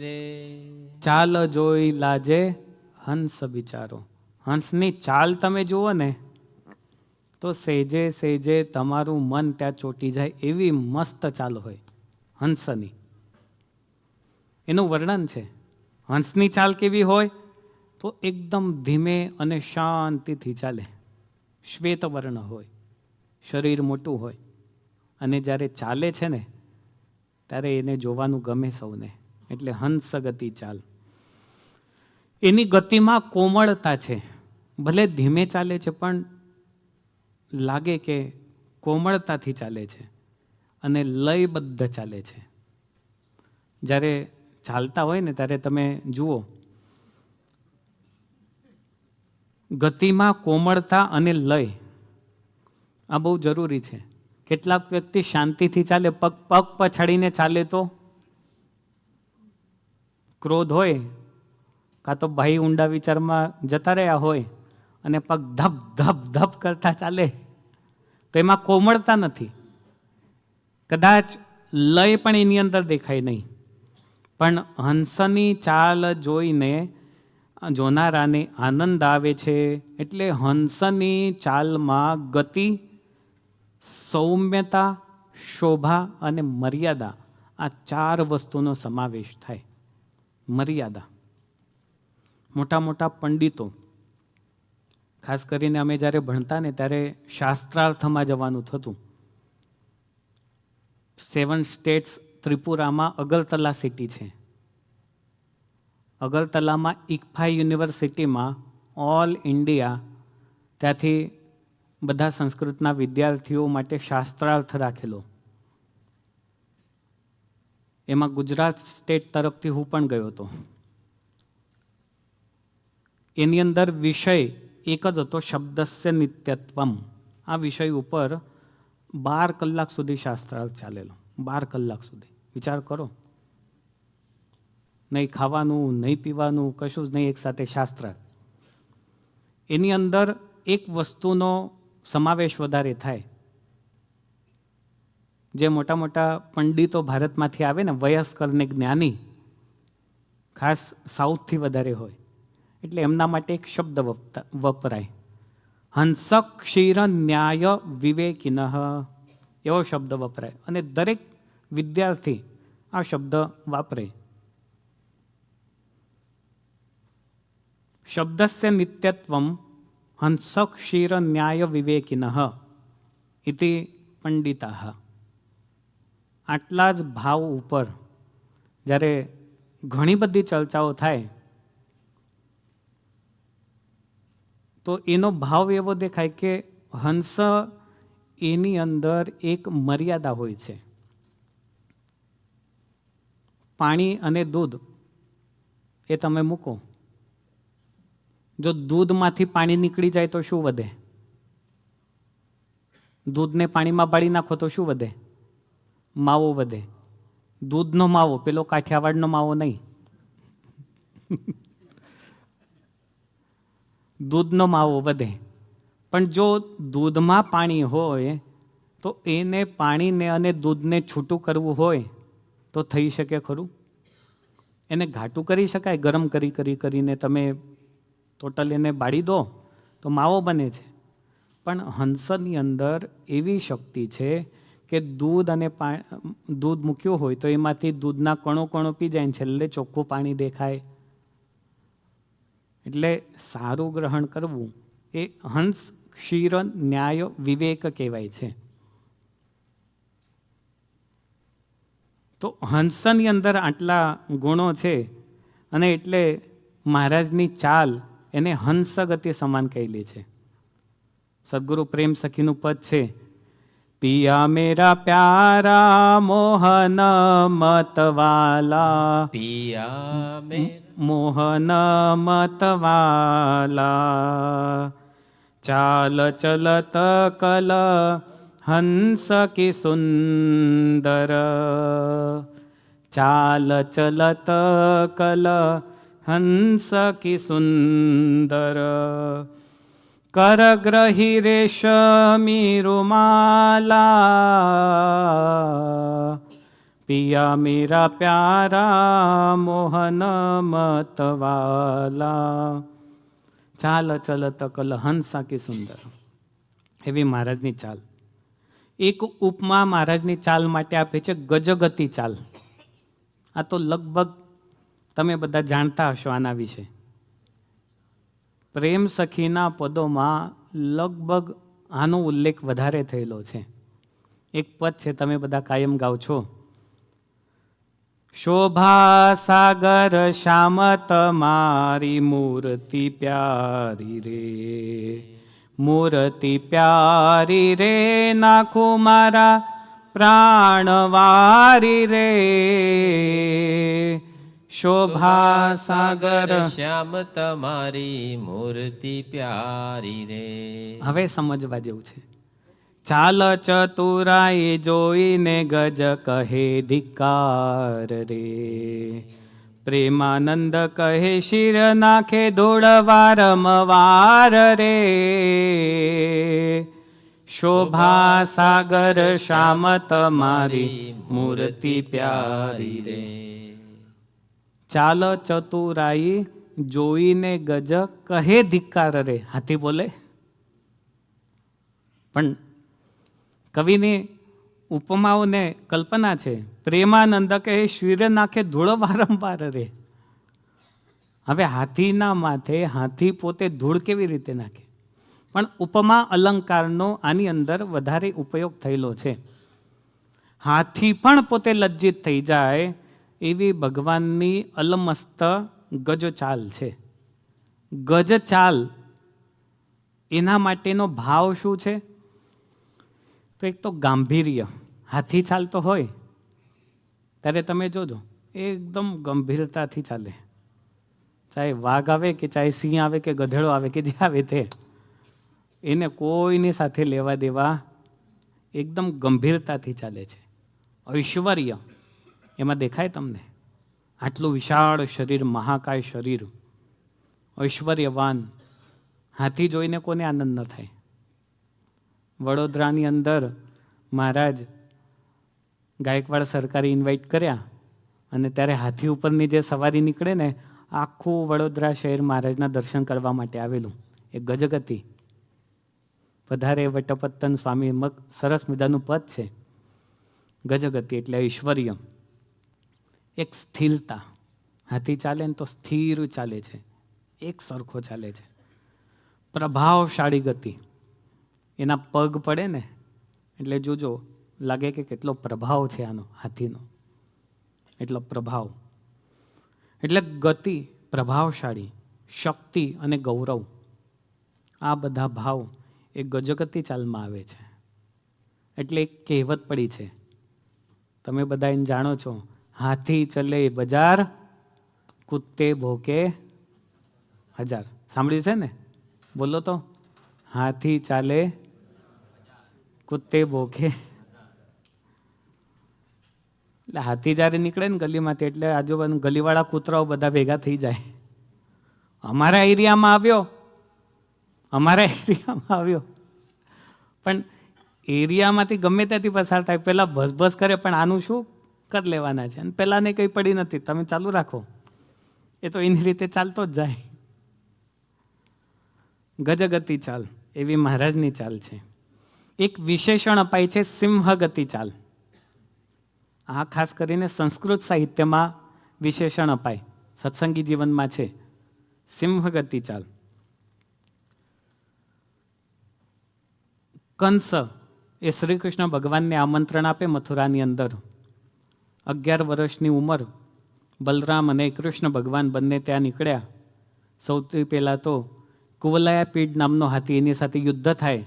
રે. ચાલ જોઈ લાજે હંસ બિચારો. હંસની ચાલ તમે જુઓ ને તો સેજે સેજે તમારું મન ત્યાં ચોટી જાય એવી મસ્ત ચાલ હોય હંસની. એનું વર્ણન છે. હંસની ચાલ કેવી હોય તો એકદમ ધીમે અને શાંતિથી ચાલે. શ્વેત વર્ણ હોય, શરીર મોટું હોય, અને જ્યારે ચાલે છે ને ત્યારે એને જોવાનું ગમે સૌને. એટલે હંસ ગતિ ચાલ. એની ગતિમાં કોમળતા છે. ભલે ધીમે ચાલે છે પણ લાગે કે કોમળતાથી ચાલે છે અને લયબદ્ધ ચાલે છે. જ્યારે ચાલતા હોય ને ત્યારે તમે જુઓ ગતિમાં કોમળતા અને લય આ બહુ જરૂરી છે. કેટલાક વ્યક્તિ શાંતિથી ચાલે, પગ પછાડીને ચાલે તો ક્રોધ હોય કાં તો ભાઈ ઊંડા વિચારમાં જતા રહ્યા હોય અને પગ ધપ ધપ ધપ કરતા ચાલે તો એમાં કોમળતા નથી. કદાચ લય પણ એની અંદર દેખાય નહીં. પણ હંસની ચાલ જોઈને જોનારાને આનંદ આવે છે. એટલે હંસની ચાલમાં ગતિ, સૌમ્યતા, શોભા અને મર્યાદા આ 4 વસ્તુનો સમાવેશ થાય. મર્યાદા. મોટા મોટા પંડિતો, ખાસ કરીને અમે જ્યારે ભણતા ને ત્યારે શાસ્ત્રાર્થમાં જવાનું થતું. 7 સ્ટેટ્સ ત્રિપુરામાં અગરતલા સિટી છે. અગરતલામાં ઇકફા યુનિવર્સિટીમાં ઓલ ઇન્ડિયા ત્યાંથી બધા સંસ્કૃતના વિદ્યાર્થીઓ માટે શાસ્ત્રાર્થ રાખેલો. એમાં ગુજરાત સ્ટેટ તરફથી હું પણ ગયો હતો. એની અંદર વિષય એક જ હતો, શબ્દસ્ય નિત્યત્વમ. આ વિષય ઉપર 12 કલાક સુધી શાસ્ત્રાર્થ ચાલેલો. 12 કલાક સુધી. વિચાર કરો. નહીં ખાવાનું, નહીં પીવાનું, કશું જ નહીં, એક સાથે શાસ્ત્રાર્થ. એની અંદર એક વસ્તુનો સમાવેશ વધારે થાય. જે મોટા મોટા પંડિતો ભારતમાંથી આવે ને, વયસ્કર ને જ્ઞાની, ખાસ સાઉથથી વધારે હોય, એટલે એમના માટે એક શબ્દ વપરાય, હંસ ક્ષીર ન્યાય વિવેકિનઃ. એવો શબ્દ વપરાય અને દરેક વિદ્યાર્થી આ શબ્દ વાપરે. શબ્દસ્ય નિત્યત્વમ હંસ ક્ષીર ન્યાય વિવેકિનઃ ઇતિ પંડિતાઃ. આટલા જ ભાવ ઉપર જ્યારે ઘણી બધી ચર્ચાઓ થાય તો એનો ભાવ એવો દેખાય કે હંસ એની અંદર એક મર્યાદા હોય છે. પાણી અને દૂધ એ તમે મૂકો, જો દૂધમાંથી પાણી નીકળી જાય તો શું વધે? દૂધને પાણીમાં બાળી નાખો તો શું વધે? માવો વધે. દૂધનો માવો, પેલો કાઠિયાવાડનો માવો નહીં. દૂધનો માવો વધે. પણ જો દૂધમાં પાણી હોય તો એને પાણીને અને દૂધને છૂટું કરવું હોય તો થઈ શકે ખરું? એને ઘાટું કરી શકાય. ગરમ કરીને તમે ટોટલ એને બાળી દો તો માવો બને છે. પણ હંસની અંદર એવી શક્તિ છે કે દૂધ અને દૂધ મૂક્યું હોય તો એમાંથી દૂધના કણો પી જાય, છેલ્લે ચોખ્ખું પાણી દેખાય. એટલે સારું ગ્રહણ કરવું એ હંસ ક્ષીર ન્યાય વિવેક કહેવાય છે. તો હંસની અંદર આટલા ગુણો છે અને એટલે મહારાજની ચાલ એને હંસ ગતિ સમાન કહેલી છે. સદગુરુ પ્રેમ સખીનું પદ છે, પિયા મેરા પ્યારા મોહન મતવાલા. પિયા મે મોહન મતવાલા ચાલ ચલત કલ હંસ કી સુંદર ચાલ ચલત કલ હંસ કી સુંદર કરગ્રહી રેશમી રૂમાલા પિયા મેરા પ્યારા મોહન મતવાલા. ચાલ ચલત કલ હંસા કી સુંદર, એવી મહારાજની ચાલ. એક ઉપમા મહારાજની ચાલ માટે આપે છે, ગજગતિ ચાલ. આ તો લગભગ તમે બધા જાણતા હશો આના વિશે. પ્રેમ સખીના પદોમાં લગભગ આનો ઉલ્લેખ વધારે થયેલો છે. એક પદ છે, તમે બધા કાયમ ગાઓ છો. શોભા સાગર શ્યામ તમારી મૂર્તિ પ્યારી રે, મૂર્તિ પ્યારી રે, નાખું મારા પ્રાણવારી રે. શોભા સાગર. શ્યામ તમારી મૂર્તિ પ્યારી રે. હવે સમજવા જેવું છે. ચાલ ચતુરાઈ જોઈને ગજ કહે ધિકાર રે, પ્રેમાનંદ કહે શિર નાખે ધૂળ વારંવાર રે. શોભા સાગર શ્યામ તમારી મૂર્તિ પ્યારી રે. ચાલ ચતુરાઈ જોઈને ગજ કહે ધિકાર રે. હાથી બોલે. પણ કવિની ઉપમાઓને કલ્પના છે. પ્રેમાનંદ કહે શિર નાખે ધૂળ વારંવાર રે. હવે હાથીના માથે હાથી પોતે ધૂળ કેવી રીતે નાખે? પણ ઉપમા અલંકારનો આની અંદર વધારે ઉપયોગ થયેલો છે. હાથી પણ પોતે લજ્જિત થઈ જાય એવી ભગવાનની અલમસ્ત ગજ ચાલ છે. ગજ ચાલ એના માટેનો ભાવ શું છે? તો એક તો ગાંભીર્ય. હાથી ચાલતો હોય ત્યારે તમે જોજો એકદમ ગંભીરતાથી ચાલે. ચાહે વાઘ આવે કે ચાહે સિંહ આવે કે ગધેડો આવે કે જે આવે તે, એને કોઈની સાથે લેવા દેવા, એકદમ ગંભીરતાથી ચાલે છે. ઐશ્વર્ય એમાં દેખાય તમને. આટલું વિશાળ શરીર, મહાકાય શરીર, ઐશ્વર્યવાન. હાથી જોઈને કોને આનંદ ન થાય? વડોદરાની અંદર મહારાજ ગાયકવાડ સરકારે ઇન્વાઇટ કર્યા અને ત્યારે હાથી ઉપરની જે સવારી નીકળે ને, આખું વડોદરા શહેર મહારાજના દર્શન કરવા માટે આવેલું. એ ગજગતિ. પધારે વટપત્તન સ્વામી, સરસ મજાનું પદ છે. ગજગતિ એટલે ઐશ્વર્ય. એક સ્થિરતા. હાથી ચાલે ને તો સ્થિર ચાલે છે, એક સરખો ચાલે છે. પ્રભાવશાળી ગતિ. એના પગ પડે ને એટલે જોજો લાગે કે કેટલો પ્રભાવ છે આનો, હાથીનો. એટલો પ્રભાવ. એટલે ગતિ, પ્રભાવશાળી, શક્તિ અને ગૌરવ, આ બધા ભાવ એ ગજગતિ ચાલમાં આવે છે. એટલે એક કહેવત પડી છે, તમે બધા એને જાણો છો. હાથી ચલે બજાર, કુત્તે ભોકે હજાર. સાંભળ્યું છે ને? બોલો તો. હાથી ચાલે, કુત્તે ભોકે. એટલે હાથી જ્યારે નીકળે ને ગલીમાંથી, એટલે આજુબાજુ ગલીવાળા કૂતરાઓ બધા ભેગા થઈ જાય. અમારા એરિયામાં આવ્યો, અમારા એરિયામાં આવ્યો. પણ એરિયામાંથી ગમે ત્યાંથી પસાર થાય, પહેલાં ભસભસ કરે, પણ આનું શું કરી લેવાના છે? અને પહેલાંને કંઈ પડી નથી, તમે ચાલુ રાખો. એ તો એની રીતે ચાલતો જ જાય. ગજગતિ ચાલ એવી મહારાજની ચાલ છે. એક વિશેષણ અપાય છે, સિંહગતિ ચાલ. આ ખાસ કરીને સંસ્કૃત સાહિત્યમાં વિશેષણ અપાય, સત્સંગી જીવનમાં છે. સિંહગતિ ચાલ. કંસ એ શ્રી કૃષ્ણ ભગવાનને આમંત્રણ આપે મથુરાની અંદર. 11 વર્ષની ઉંમર. બલરામ અને કૃષ્ણ ભગવાન બંને ત્યાં નીકળ્યા. સૌથી પહેલાં તો કુવલયા પીડ નામનો હાથી, એની સાથે યુદ્ધ થાય.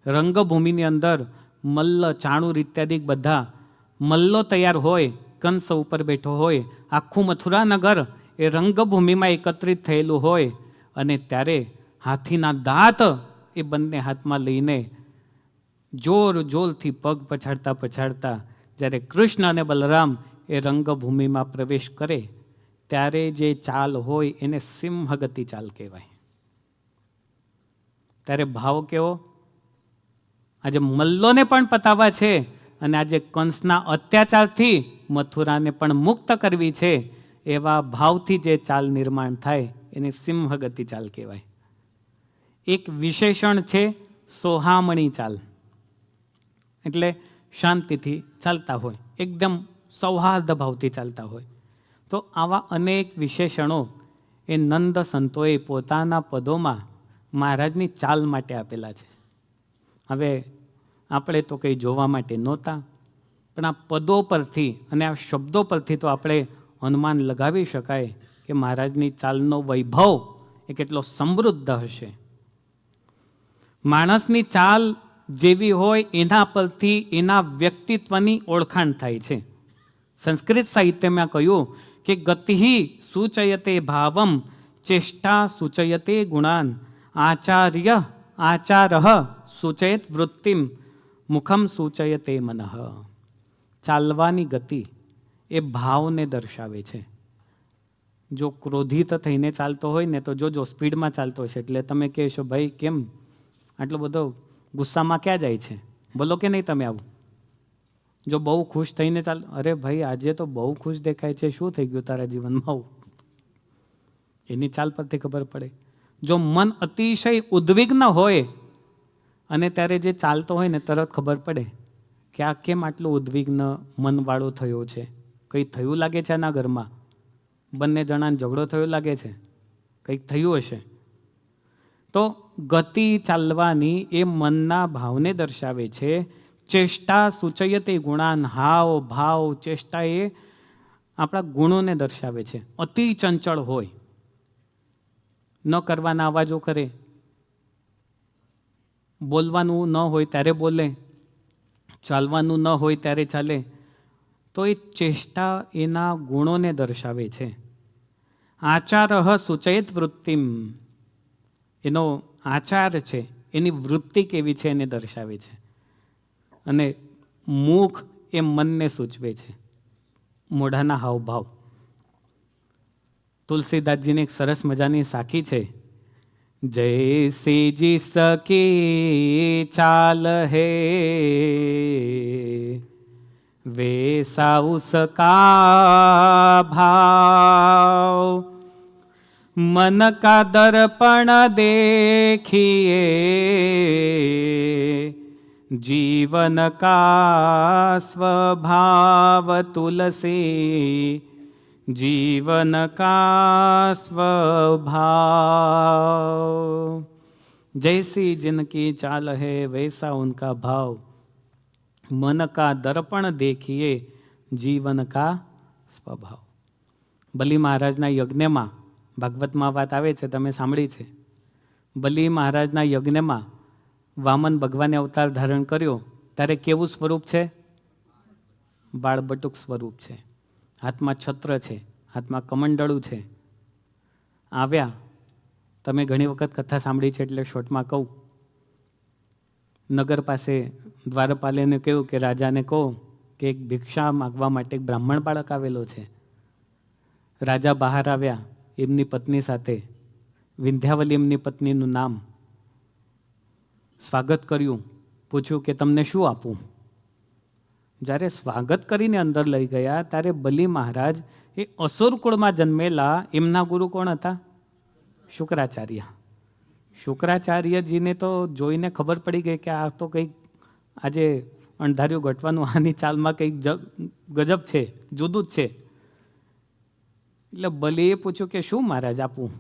રંગભૂમિની અંદર મલ્લ, ચાણૂર ઇત્યાદિ બધા મલ્લો તૈયાર હોય, કંસ ઉપર બેઠો હોય. આખું મથુરા નગર એ રંગભૂમિમાં એકત્રિત થયેલું હોય. અને ત્યારે હાથીના દાંત એ બંને હાથમાં લઈને જોર જોરથી પગ પછાડતા પછાડતા જ્યારે કૃષ્ણ અને બલરામ એ રંગભૂમિમાં પ્રવેશ કરે ત્યારે જે ચાલ હોય એને સિંહગતિ ચાલ કહેવાય. ત્યારે ભાવ કેવો? આજે મલ્લોને પણ પતાવવા છે અને આજે કંસના અત્યાચારથી મથુરાને પણ મુક્ત કરવી છે, એવા ભાવથી જે ચાલ નિર્માણ થાય એને સિંહગતિ ચાલ કહેવાય. એક વિશેષણ છે સોહામણી ચાલ, એટલે શાંતિથી ચાલતા હોય, એકદમ સૌહાર્દ ભાવથી ચાલતા હોય. તો આવા અનેક વિશેષણો એ નંદ સંતોએ પોતાના પદોમાં મહારાજની ચાલ માટે આપેલા છે. હવે આપણે તો કંઈ જોવા માટે નહોતા, પણ આ પદો પરથી અને આ શબ્દો પરથી તો આપણે અનુમાન લગાવી શકાય કે મહારાજની ચાલનો વૈભવ એ કેટલો સમૃદ્ધ હશે. માણસની ચાલ જેવી હોય એના પરથી એના વ્યક્તિત્વની ઓળખાણ થાય છે. સંસ્કૃત સાહિત્યમાં કહ્યું કે ગતિ સૂચયતે ભાવમ, ચેષ્ટા સૂચયતે ગુણાન, આચાર સૂચયત વૃત્તિમ, મુખમ સૂચયતે મનઃ. ચાલવાની ગતિ એ ભાવને દર્શાવે છે. જો ક્રોધિત થઈને ચાલતો હોય ને તો જો સ્પીડમાં ચાલતો હશે એટલે તમે કહેશો ભાઈ કેમ આટલો બધો ગુસ્સામાં ક્યાં જાય છે, બોલો કે નહીં તમે આવું. જો બહુ ખુશ થઈને ચાલ, અરે ભાઈ આજે તો બહુ ખુશ દેખાય છે, શું થઈ ગયું તારા જીવનમાં આવું, એની ચાલ પરથી ખબર પડે. જો મન અતિશય ઉદ્વિગ્ન હોય અને ત્યારે જે ચાલતો હોય ને તરત ખબર પડે કે આ કેમ આટલું ઉદ્વિગ્ન મનવાળો થયો છે, કંઈ થયું લાગે છે આના ઘરમાં, બંને જણાને ઝઘડો થયો લાગે છે, કંઈક થયું હશે. તો ગતિ ચાલવાની એ મનના ભાવને દર્શાવે છે. ચેષ્ટા સૂચયતે ગુણાન, હાવ ભાવ ચેષ્ટા એ આપણા ગુણોને દર્શાવે છે. અતિ ચંચળ હોય, ન કરવાના અવાજો કરે, બોલવાનું ન હોય ત્યારે બોલે, ચાલવાનું ન હોય ત્યારે ચાલે, તો એ ચેષ્ટા એના ગુણોને દર્શાવે છે. આચાર સૂચયત વૃત્તિમ, એનો આચાર છે, એની વૃત્તિ કેવી છે એને દર્શાવે છે. અને મુખ એ મનને સૂચવે છે, મોઢાના હાવભાવ. તુલસીદાસજીની એક સરસ મજાની સાખી છે, જૈસે जिसके चाल है वैसा उसका भाव, मन का दर्पण देखिए जीवन का स्वभाव, तुलसी जीवन का स्वभाव, जैसी जिनकी चाल है वैसा उनका भाव, मन का दर्पण देखिए जीवन का स्वभाव. બલી મહારાજના યજ્ઞમાં ભાગવતમાં વાત આવે છે, તમે સાંભળી છે. બલી મહારાજના યજ્ઞમાં વામન ભગવાને અવતાર ધારણ કર્યો ત્યારે કેવું સ્વરૂપ છે? બાળબટુક સ્વરૂપ છે. હાથમાં છત્ર છે, હાથમાં કમંડળું છે. આવ્યા, તમે ઘણી વખત કથા સાંભળી છે એટલે શોર્ટમાં કહું. નગર પાસે દ્વારપાલેને કહ્યું કે રાજાને કહો કે એક ભિક્ષા માગવા માટે એક બ્રાહ્મણ બાળક આવેલો છે. રાજા બહાર આવ્યા એમની પત્ની સાથે, વિંધ્યાવલી એમની પત્નીનું નામ. સ્વાગત કર્યું, પૂછ્યું કે તમને શું આપું. જ્યારે સ્વાગત કરીને અંદર લઈ ગયા ત્યારે બલી મહારાજ એ અસુર કુળમાં જન્મેલા, એમના ગુરુ કોણ હતા? શુક્રાચાર્ય. શુક્રાચાર્યજીને તો જોઈને ખબર પડી ગઈ કે આ તો કંઈક આજે અણધાર્યું ઘટવાનું, આની ચાલમાં કંઈક ગજબ છે, જુદું જ છે. એટલે બલીએ પૂછ્યું કે શું મહારાજ આપું?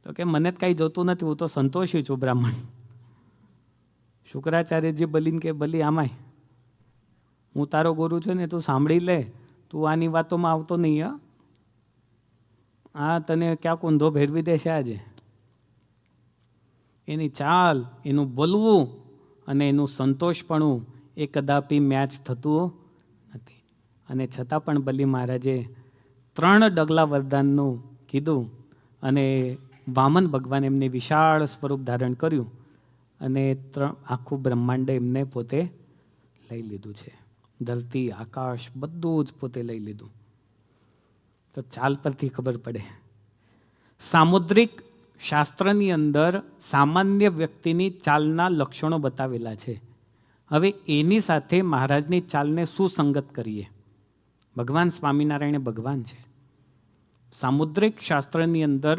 તો કે મને જ કાંઈ જોતું નથી, હું તો સંતોષી છું બ્રાહ્મણ. શુક્રાચાર્યજી બલીને કે બલી આમાંય હું તારો ગુરુ છું ને, તું સાંભળી લે, તું આની વાતોમાં આવતો નહીં. હા તને ક્યાં કુંધો ભેરવી દેશે આજે. એની ચાલ, એનું બોલવું અને એનું સંતોષપણું એ કદાપી મેચ થતું નથી. અને છતાં પણ બલી મહારાજે 3 ડગલા વરદાનનું કીધું અને વામન ભગવાન એમને વિશાળ સ્વરૂપ ધારણ કર્યું અને આખું બ્રહ્માંડ એમને પોતે લઈ લીધું છે. ધરતી, આકાશ બધું જ પોતે લઈ લીધું. તો ચાલ પરથી ખબર પડે. સામુદ્રિક શાસ્ત્રની અંદર સામાન્ય વ્યક્તિની ચાલના લક્ષણો બતાવેલા છે. હવે એની સાથે મહારાજની ચાલને સુસંગત કરીએ. ભગવાન સ્વામિનારાયણ ભગવાન છે. સામુદ્રિક શાસ્ત્રની અંદર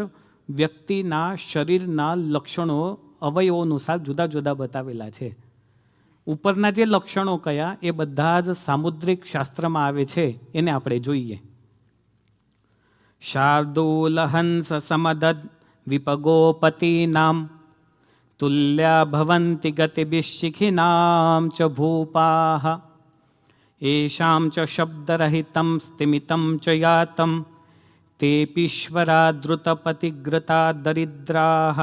વ્યક્તિના શરીરના લક્ષણો અવયવો અનુસાર જુદા જુદા બતાવેલા છે. ઉપરના જે લક્ષણો કયા એ બધા જ સામુદ્રિક શાસ્ત્રમાં આવે છે, એને આપણે જોઈએ. શાર્દૂલ હંસ સમદદ વિપગોપતિ નામ તુલ્યા ભવંતિ ગતિભિશિખિનામ ચ ભૂપાહ એષામ ચ શબ્દરહિતમ સ્થિમિતમ ચ યાતમ તેપીશ્વરા દ્રુતપતિગ્રતા દરિદ્રાહ.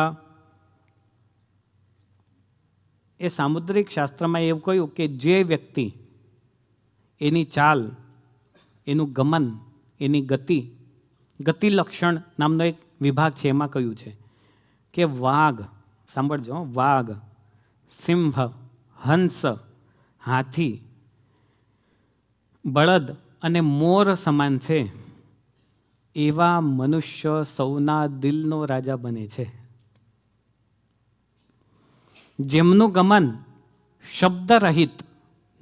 એ સામુદ્રિક શાસ્ત્રમાં એવું કહ્યું કે જે વ્યક્તિ એની ચાલ, એનું ગમન, એની ગતિલક્ષણ નામનો એક વિભાગ છે, એમાં કહ્યું છે કે વાઘ, સાંભળજો, વાઘ, સિંહ, હંસ, હાથી, બળદ અને મોર સમાન છે એવા મનુષ્ય સૌના દિલનો રાજા બને છે. જેમનું ગમન શબ્દરહિત,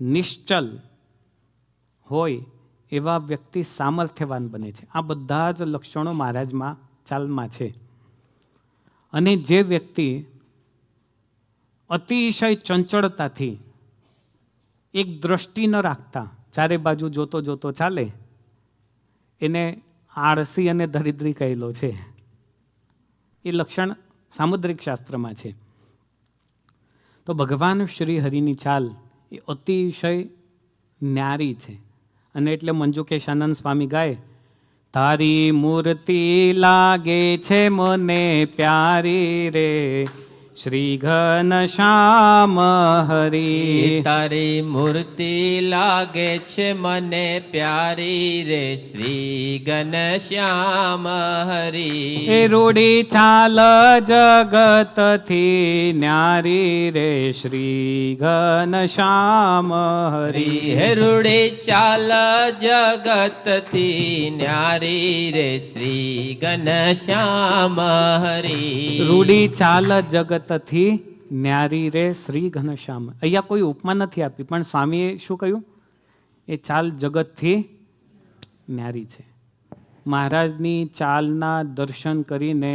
નિશ્ચલ હોય એવા વ્યક્તિ સામર્થ્યવાન બને છે. આ બધા જ લક્ષણો મહારાજમાં ચાલમાં છે. અને જે વ્યક્તિ અતિશય ચંચળતાથી એક દ્રષ્ટિ ન રાખતા ચારે બાજુ જોતો જોતો ચાલે, એને આળસી અને દરિદ્રી કહેલો છે. એ લક્ષણ સામુદ્રિક શાસ્ત્રમાં છે. તો ભગવાન શ્રી હરિની ચાલ એ અતિશય ન્યારી છે. અને એટલે મંજુકેશાનંદ સ્વામી ગાય, તારી મૂર્તિ લાગે છે મને પ્યારી રે શ્રી ઘનશ્યામ હરી. તારી મૂર્તિ લાગે છે મને પ્યારી રે શ્રી ઘનશ્યામ હરી. એ રૂડી ચાલ જગતથી ન્યારી રે શ્રી ઘનશ્યામ હરી. હે રૂડી ચાલ જગતથી ન્યારી રે શ્રી ઘનશ્યામ હરી. રૂડી ચાલ જગતથી ન્યારી રે શ્રી ઘનશ્યામ. અહીંયા કોઈ ઉપમા નથી આપી, પણ સ્વામીએ શું કહ્યું? એ ચાલ જગતથી ન્યારી છે. મહારાજની ચાલના દર્શન કરીને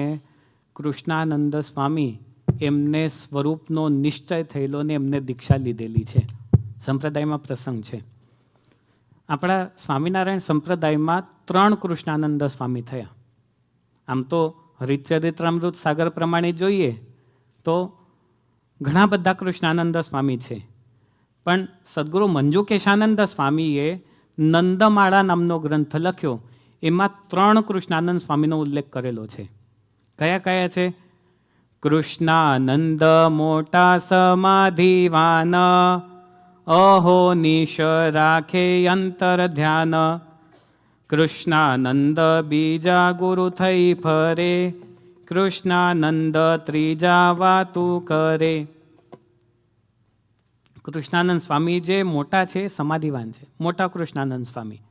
કૃષ્ણાનંદ સ્વામી એમને સ્વરૂપનો નિશ્ચય થયેલો ને એમને દીક્ષા લીધેલી છે. સંપ્રદાયમાં પ્રસંગ છે. આપણા સ્વામિનારાયણ સંપ્રદાયમાં 3 કૃષ્ણાનંદ સ્વામી થયા. આમ તો હરિચરિત્રામૃત સાગર પ્રમાણે જોઈએ તો ઘણા બધા કૃષ્ણાનંદ સ્વામી છે, પણ સદગુરુ મંજુકેશાનંદ સ્વામીએ નંદમાળા નામનો ગ્રંથ લખ્યો, એમાં 3 કૃષ્ણાનંદ સ્વામીનો ઉલ્લેખ કરેલો છે. કયા કયા છે? કૃષ્ણાનંદ મોટા સમાધિવાન, અહો નિશ રાખે અંતર ધ્યાન, કૃષ્ણાનંદ બીજા ગુરુ થઈ ફરે, કૃષ્ણાનંદ ત્રીજા વાતું કરે. કૃષ્ણાનંદ સ્વામી જે મોટા છે એ સમાધિવાન છે. મોટા કૃષ્ણાનંદ સ્વામી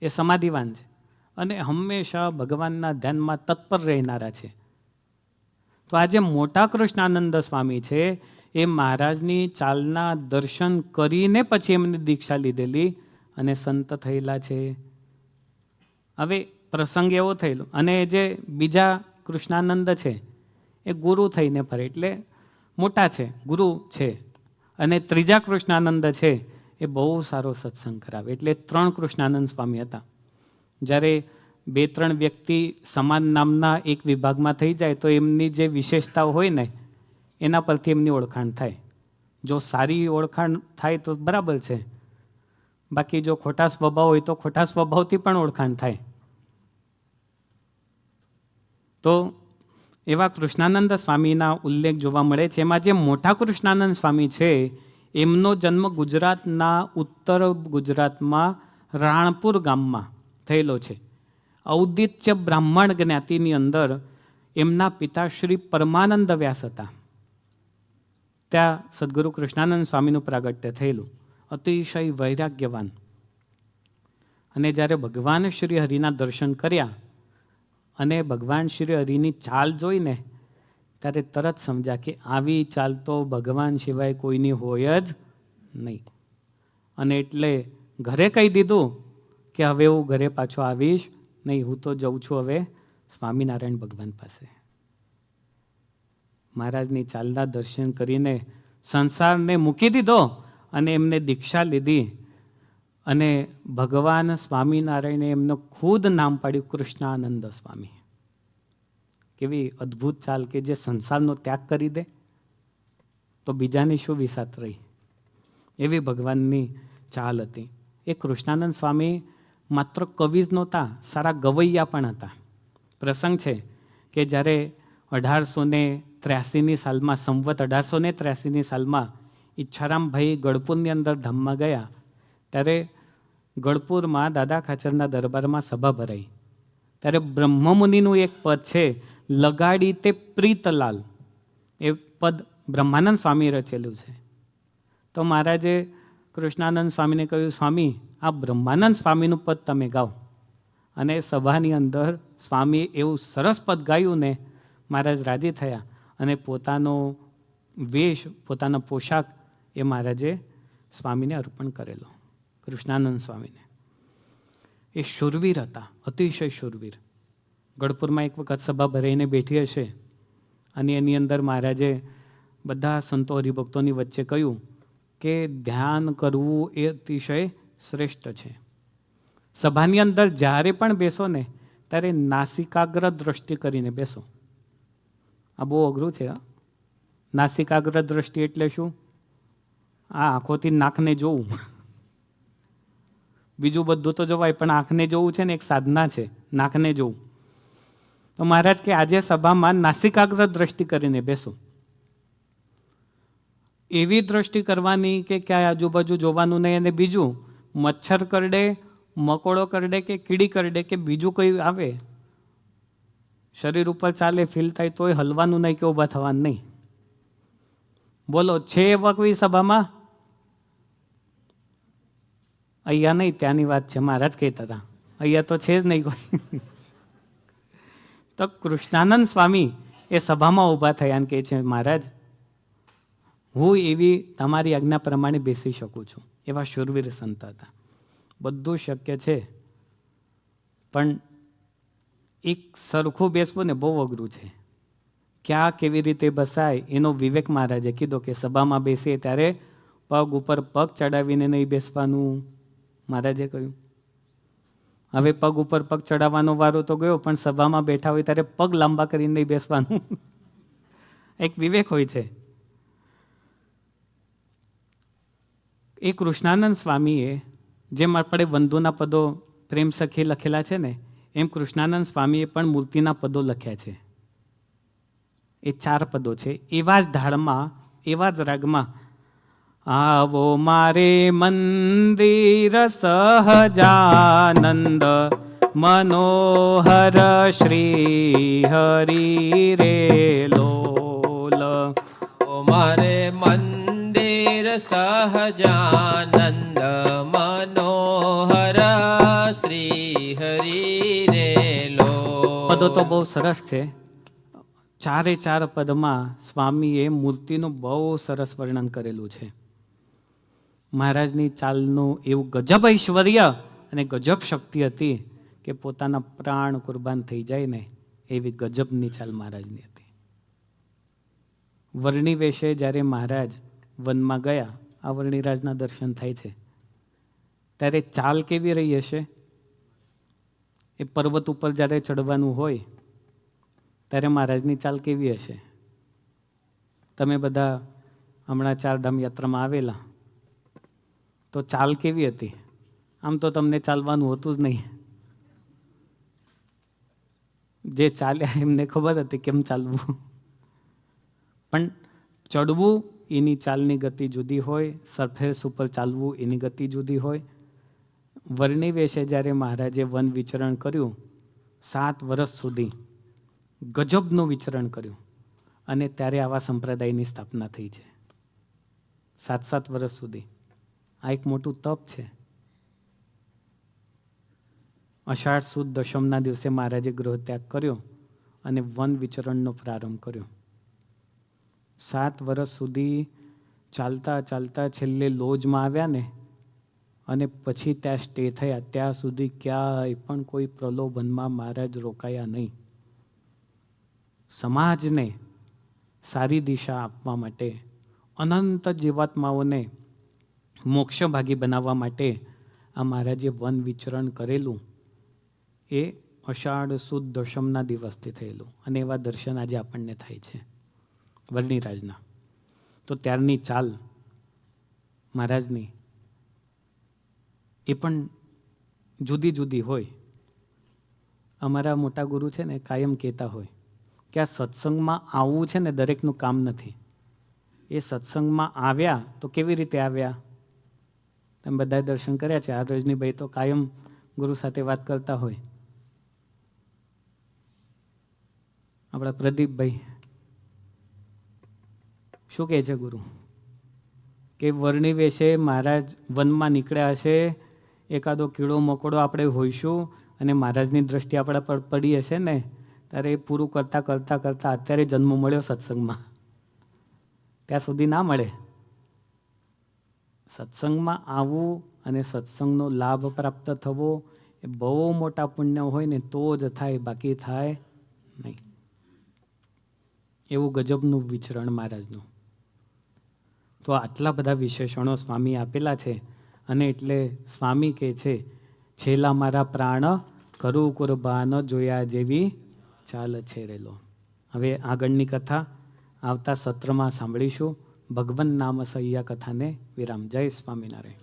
એ સમાધિવાન છે અને હંમેશા ભગવાનના ધ્યાનમાં તત્પર રહેનારા છે. તો આ જે મોટા કૃષ્ણાનંદ સ્વામી છે એ મહારાજની ચાલના દર્શન કરીને પછી એમને દીક્ષા લીધેલી અને સંત થયેલા છે. હવે પ્રસંગ એવો થયેલો, અને જે બીજા કૃષ્ણાનંદ છે એ ગુરુ થઈને ફરે, એટલે મોટા છે, ગુરુ છે. અને ત્રીજા કૃષ્ણાનંદ છે એ બહુ સારો સત્સંગ કરાવે. એટલે 3 કૃષ્ણાનંદ સ્વામી હતા. જ્યારે 2-3 વ્યક્તિ સમાન નામના એક વિભાગમાં થઈ જાય તો એમની જે વિશેષતાઓ હોય ને એના પરથી એમની ઓળખાણ થાય. જો સારી ઓળખાણ થાય તો બરાબર છે, બાકી જો ખોટા સ્વભાવ હોય તો ખોટા સ્વભાવથી પણ ઓળખાણ થાય. તો એવા કૃષ્ણાનંદ સ્વામીના ઉલ્લેખ જોવા મળે છે. એમાં જે મોટા કૃષ્ણાનંદ સ્વામી છે એમનો જન્મ ગુજરાતના ઉત્તર ગુજરાતમાં રાણપુર ગામમાં થયેલો છે. ઔદિત્ય બ્રાહ્મણ જ્ઞાતિની અંદર એમના પિતા શ્રી પરમાનંદ વ્યાસ હતા. ત્યાં સદગુરુ કૃષ્ણાનંદ સ્વામીનું પ્રાગટ્ય થયેલું, અતિશય વૈરાગ્યવાન. અને જ્યારે ભગવાન શ્રી હરિના દર્શન કર્યા અને ભગવાન શ્રી હરિની ચાલ જોઈને ત્યારે તરત સમજ્યા કે આવી ચાલ તો ભગવાન સિવાય કોઈની હોય જ નહીં. અને એટલે ઘરે કહી દીધું કે હવે હું ઘરે પાછો આવીશ નહીં, હું તો જઉં છું હવે સ્વામિનારાયણ ભગવાન પાસે. મહારાજની ચાલના દર્શન કરીને સંસારને મૂકી દીધો અને એમને દીક્ષા લીધી. અને ભગવાન સ્વામિનારાયણે એમનું ખુદ નામ પાડ્યું કૃષ્ણાનંદ સ્વામી. કેવી અદ્ભુત ચાલ કે જે સંસારનો ત્યાગ કરી દે તો બીજાની શું વિસાત રહી, એવી ભગવાનની ચાલ હતી. એ કૃષ્ણાનંદ સ્વામી માત્ર કવિ જ નહોતા, સારા ગવૈયા પણ હતા. પ્રસંગ છે કે જ્યારે 1883ની સાલમાં, સંવત 1883ની સાલમાં ઈચ્છારામભાઈ ગઢપુરની અંદર ધામમાં ગયા ત્યારે ગઢપુરમાં દાદા ખાચરના દરબારમાં સભા ભરાઈ. ત્યારે બ્રહ્મમુનિનું એક પદ છે, લગાડી તે પ્રીતલાલ, એ પદ બ્રહ્માનંદ સ્વામી રચેલું છે. તો મહારાજે કૃષ્ણાનંદ સ્વામીને કહ્યું, સ્વામી આ બ્રહ્માનંદ સ્વામીનું પદ તમે ગાઓ. અને સભાની અંદર સ્વામીએ એવું સરસ પદ ગાયું ને મહારાજ રાજી થયા અને પોતાનો વેશ, પોતાનો પોશાક એ મહારાજે સ્વામીને અર્પણ કરેલો, કૃષ્ણાનંદ સ્વામીને. એ શૂરવીર હતા, અતિશય શૂરવીર. ગઢપુરમાં એક વખત સભા ભરાઈને બેઠી હશે અને એની અંદર મહારાજે બધા સંતો હરિભક્તોની વચ્ચે કહ્યું કે ધ્યાન કરવું એ અતિશય શ્રેષ્ઠ છે. સભાની અંદર જ્યારે પણ બેસો ને ત્યારે નાસિકાગ્ર દ્રષ્ટિ કરીને બેસો. આ બહુ અઘરું છે. નાસિકાગ્ર દ્રષ્ટિ એટલે શું? આ આંખોથી નાકને જોવું, બીજું બધું તો જોવાય પણ આંખને જોવું છે ને એક સાધના છે, નાકને જોવું. તો મહારાજ કે આજે સભામાં નાસિકાગ્ર દ્રષ્ટિ કરીને બેસો. એવી દ્રષ્ટિ કરવાની કે ક્યાંય આજુબાજુ જોવાનું નહીં. અને બીજું, મચ્છર કરડે, મકોડો કરડે કે કીડી કરડે કે બીજું કંઈ આવે શરીર ઉપર ચાલે, ફીલ થાય તોય હલવાનું નહીં કે ઊભા થવાનું નહીં. બોલો, છે એવા કોઈ સભામાં? અહીંયા નહીં, ત્યાંની વાત છે, મહારાજ કહેતા હતા. અહીંયા તો છે જ નહીં કોઈ. તો કૃષ્ણાનંદ સ્વામી એ સભામાં ઊભા થયા અને કહે છે, મહારાજ હું એવી તમારી આજ્ઞા પ્રમાણે બેસી શકું છું. એવા શૂરવીર સંત હતા. બધું શક્ય છે પણ એક સરખું બેસવું ને બહુ અઘરું છે. ક્યાં કેવી રીતે બસાય એનો વિવેક મહારાજે કીધો કે સભામાં બેસીએ ત્યારે પગ ઉપર પગ ચડાવીને નહીં બેસવાનું, મહારાજે કહ્યું. હવે પગ ઉપર પગ ચડાવવાનો વારો તો ગયો, પણ સભામાં બેઠા હોય ત્યારે પગ લાંબા કરીને નહીં બેસવાનું. એક વિવેક હોય છે. એ કૃષ્ણાનંદ સ્વામીએ જેમ આપણે વંદુના પદો પ્રેમ સખી લખેલા છે ને, એમ કૃષ્ણાનંદ સ્વામીએ પણ મૂર્તિના પદો લખ્યા છે. એ 4 પદો છે. એવા જ ઢાળમાં, એવા જ રાગમાં, આવો મારે મંદિર સહજાનંદ મનોહર શ્રી હરિ રે લોલ. ઓ મારે મંદિર સહજાનંદ મનોહર શ્રી હરિ રે લો. પદો તો બહુ સરસ છે. 4 પદમાં સ્વામીએ મૂર્તિનું બહુ સરસ વર્ણન કરેલું છે. મહારાજની ચાલનું એવું ગજબ ઐશ્વર્ય અને ગજબ શક્તિ હતી કે પોતાના પ્રાણ કુરબાન થઈ જાય ને એવી ગજબની ચાલ મહારાજની હતી. વર્ણિ વેશે જ્યારે મહારાજ વનમાં ગયા, આ વર્ણિરાજના દર્શન થાય છે, ત્યારે ચાલ કેવી રહી હશે? એ પર્વત ઉપર જ્યારે ચડવાનું હોય ત્યારે મહારાજની ચાલ કેવી હશે? તમે બધા હમણાં 4 ધામ યાત્રામાં આવેલા તો ચાલ કેવી હતી? આમ તો તમને ચાલવાનું હોતું જ નહીં. જે ચાલ્યા એમને ખબર હતી કેમ ચાલવું. પણ ચડવું એની ચાલની ગતિ જુદી હોય, સરફેસ ઉપર ચાલવું એની ગતિ જુદી હોય. વર્ણિ વેશે જ્યારે મહારાજે વન વિચરણ કર્યું, 7 વર્ષ સુધી ગજબનું વિચરણ કર્યું અને ત્યારે આવા સંપ્રદાયની સ્થાપના થઈ છે. 7 વર્ષ સુધી. આ એક મોટું તપ છે. અષાઢ સુદ દશમના દિવસે મહારાજે ગૃહત્યાગ કર્યો અને વન વિચરણનો પ્રારંભ કર્યો. 7 વર્ષ સુધી ચાલતા ચાલતા છેલ્લે લોજમાં આવ્યા ને, અને પછી ત્યાં સ્ટે થયા. ત્યાં સુધી ક્યાંય પણ કોઈ પ્રલોભનમાં મહારાજ રોકાયા નહીં. સમાજને સારી દિશા આપવા માટે, અનંત જીવાત્માઓને મોક્ષભાગી બનાવવા માટે આ મહારાજે વન વિચરણ કરેલું એ અષાઢ સુદ દશમના દિવસથી થયેલું. અને એવા દર્શન આજે આપણને થાય છે વલ્લીરાજના. તો ત્યારની ચાલ મહારાજની એ પણ જુદી જુદી હોય. અમારા મોટા ગુરુ છે ને કાયમ કહેતા હોય કે આ સત્સંગમાં આવવું છે ને દરેકનું કામ નથી. એ સત્સંગમાં આવ્યા તો કેવી રીતે આવ્યા? તમે બધાએ દર્શન કર્યા છે. આ રજનીભાઈ તો કાયમ ગુરુ સાથે વાત કરતા હોય. આપણા પ્રદીપભાઈ શું કહે છે ગુરુ? કે વર્ણી વેશે મહારાજ વનમાં નીકળ્યા હશે, એકાદો કીડો મકોડો આપણે હોઈશું અને મહારાજની દ્રષ્ટિ આપણા પર પડી હશે ને, ત્યારે એ પૂરું કરતાં કરતાં કરતાં અત્યારે જન્મ મળ્યો સત્સંગમાં. ત્યાં સુધી ના મળે. સત્સંગમાં આવવું અને સત્સંગનો લાભ પ્રાપ્ત થવો એ બહુ મોટા પુણ્ય હોય ને તો જ થાય, બાકી થાય નહીં. એવું ગજબનું વિચરણ મહારાજનું. તો આટલા બધા વિશેષણો સ્વામી આપેલા છે. અને એટલે સ્વામી કહે છે, છેલ્લા મારા પ્રાણ કરું કુરબાન, જોયા જેવી ચાલ છે રેલો. હવે આગળની કથા આવતા સત્રમાં સાંભળીશું. ભગવન નામ સહ્યા કથાને વિરામ. જય સ્વામિનારાયણ.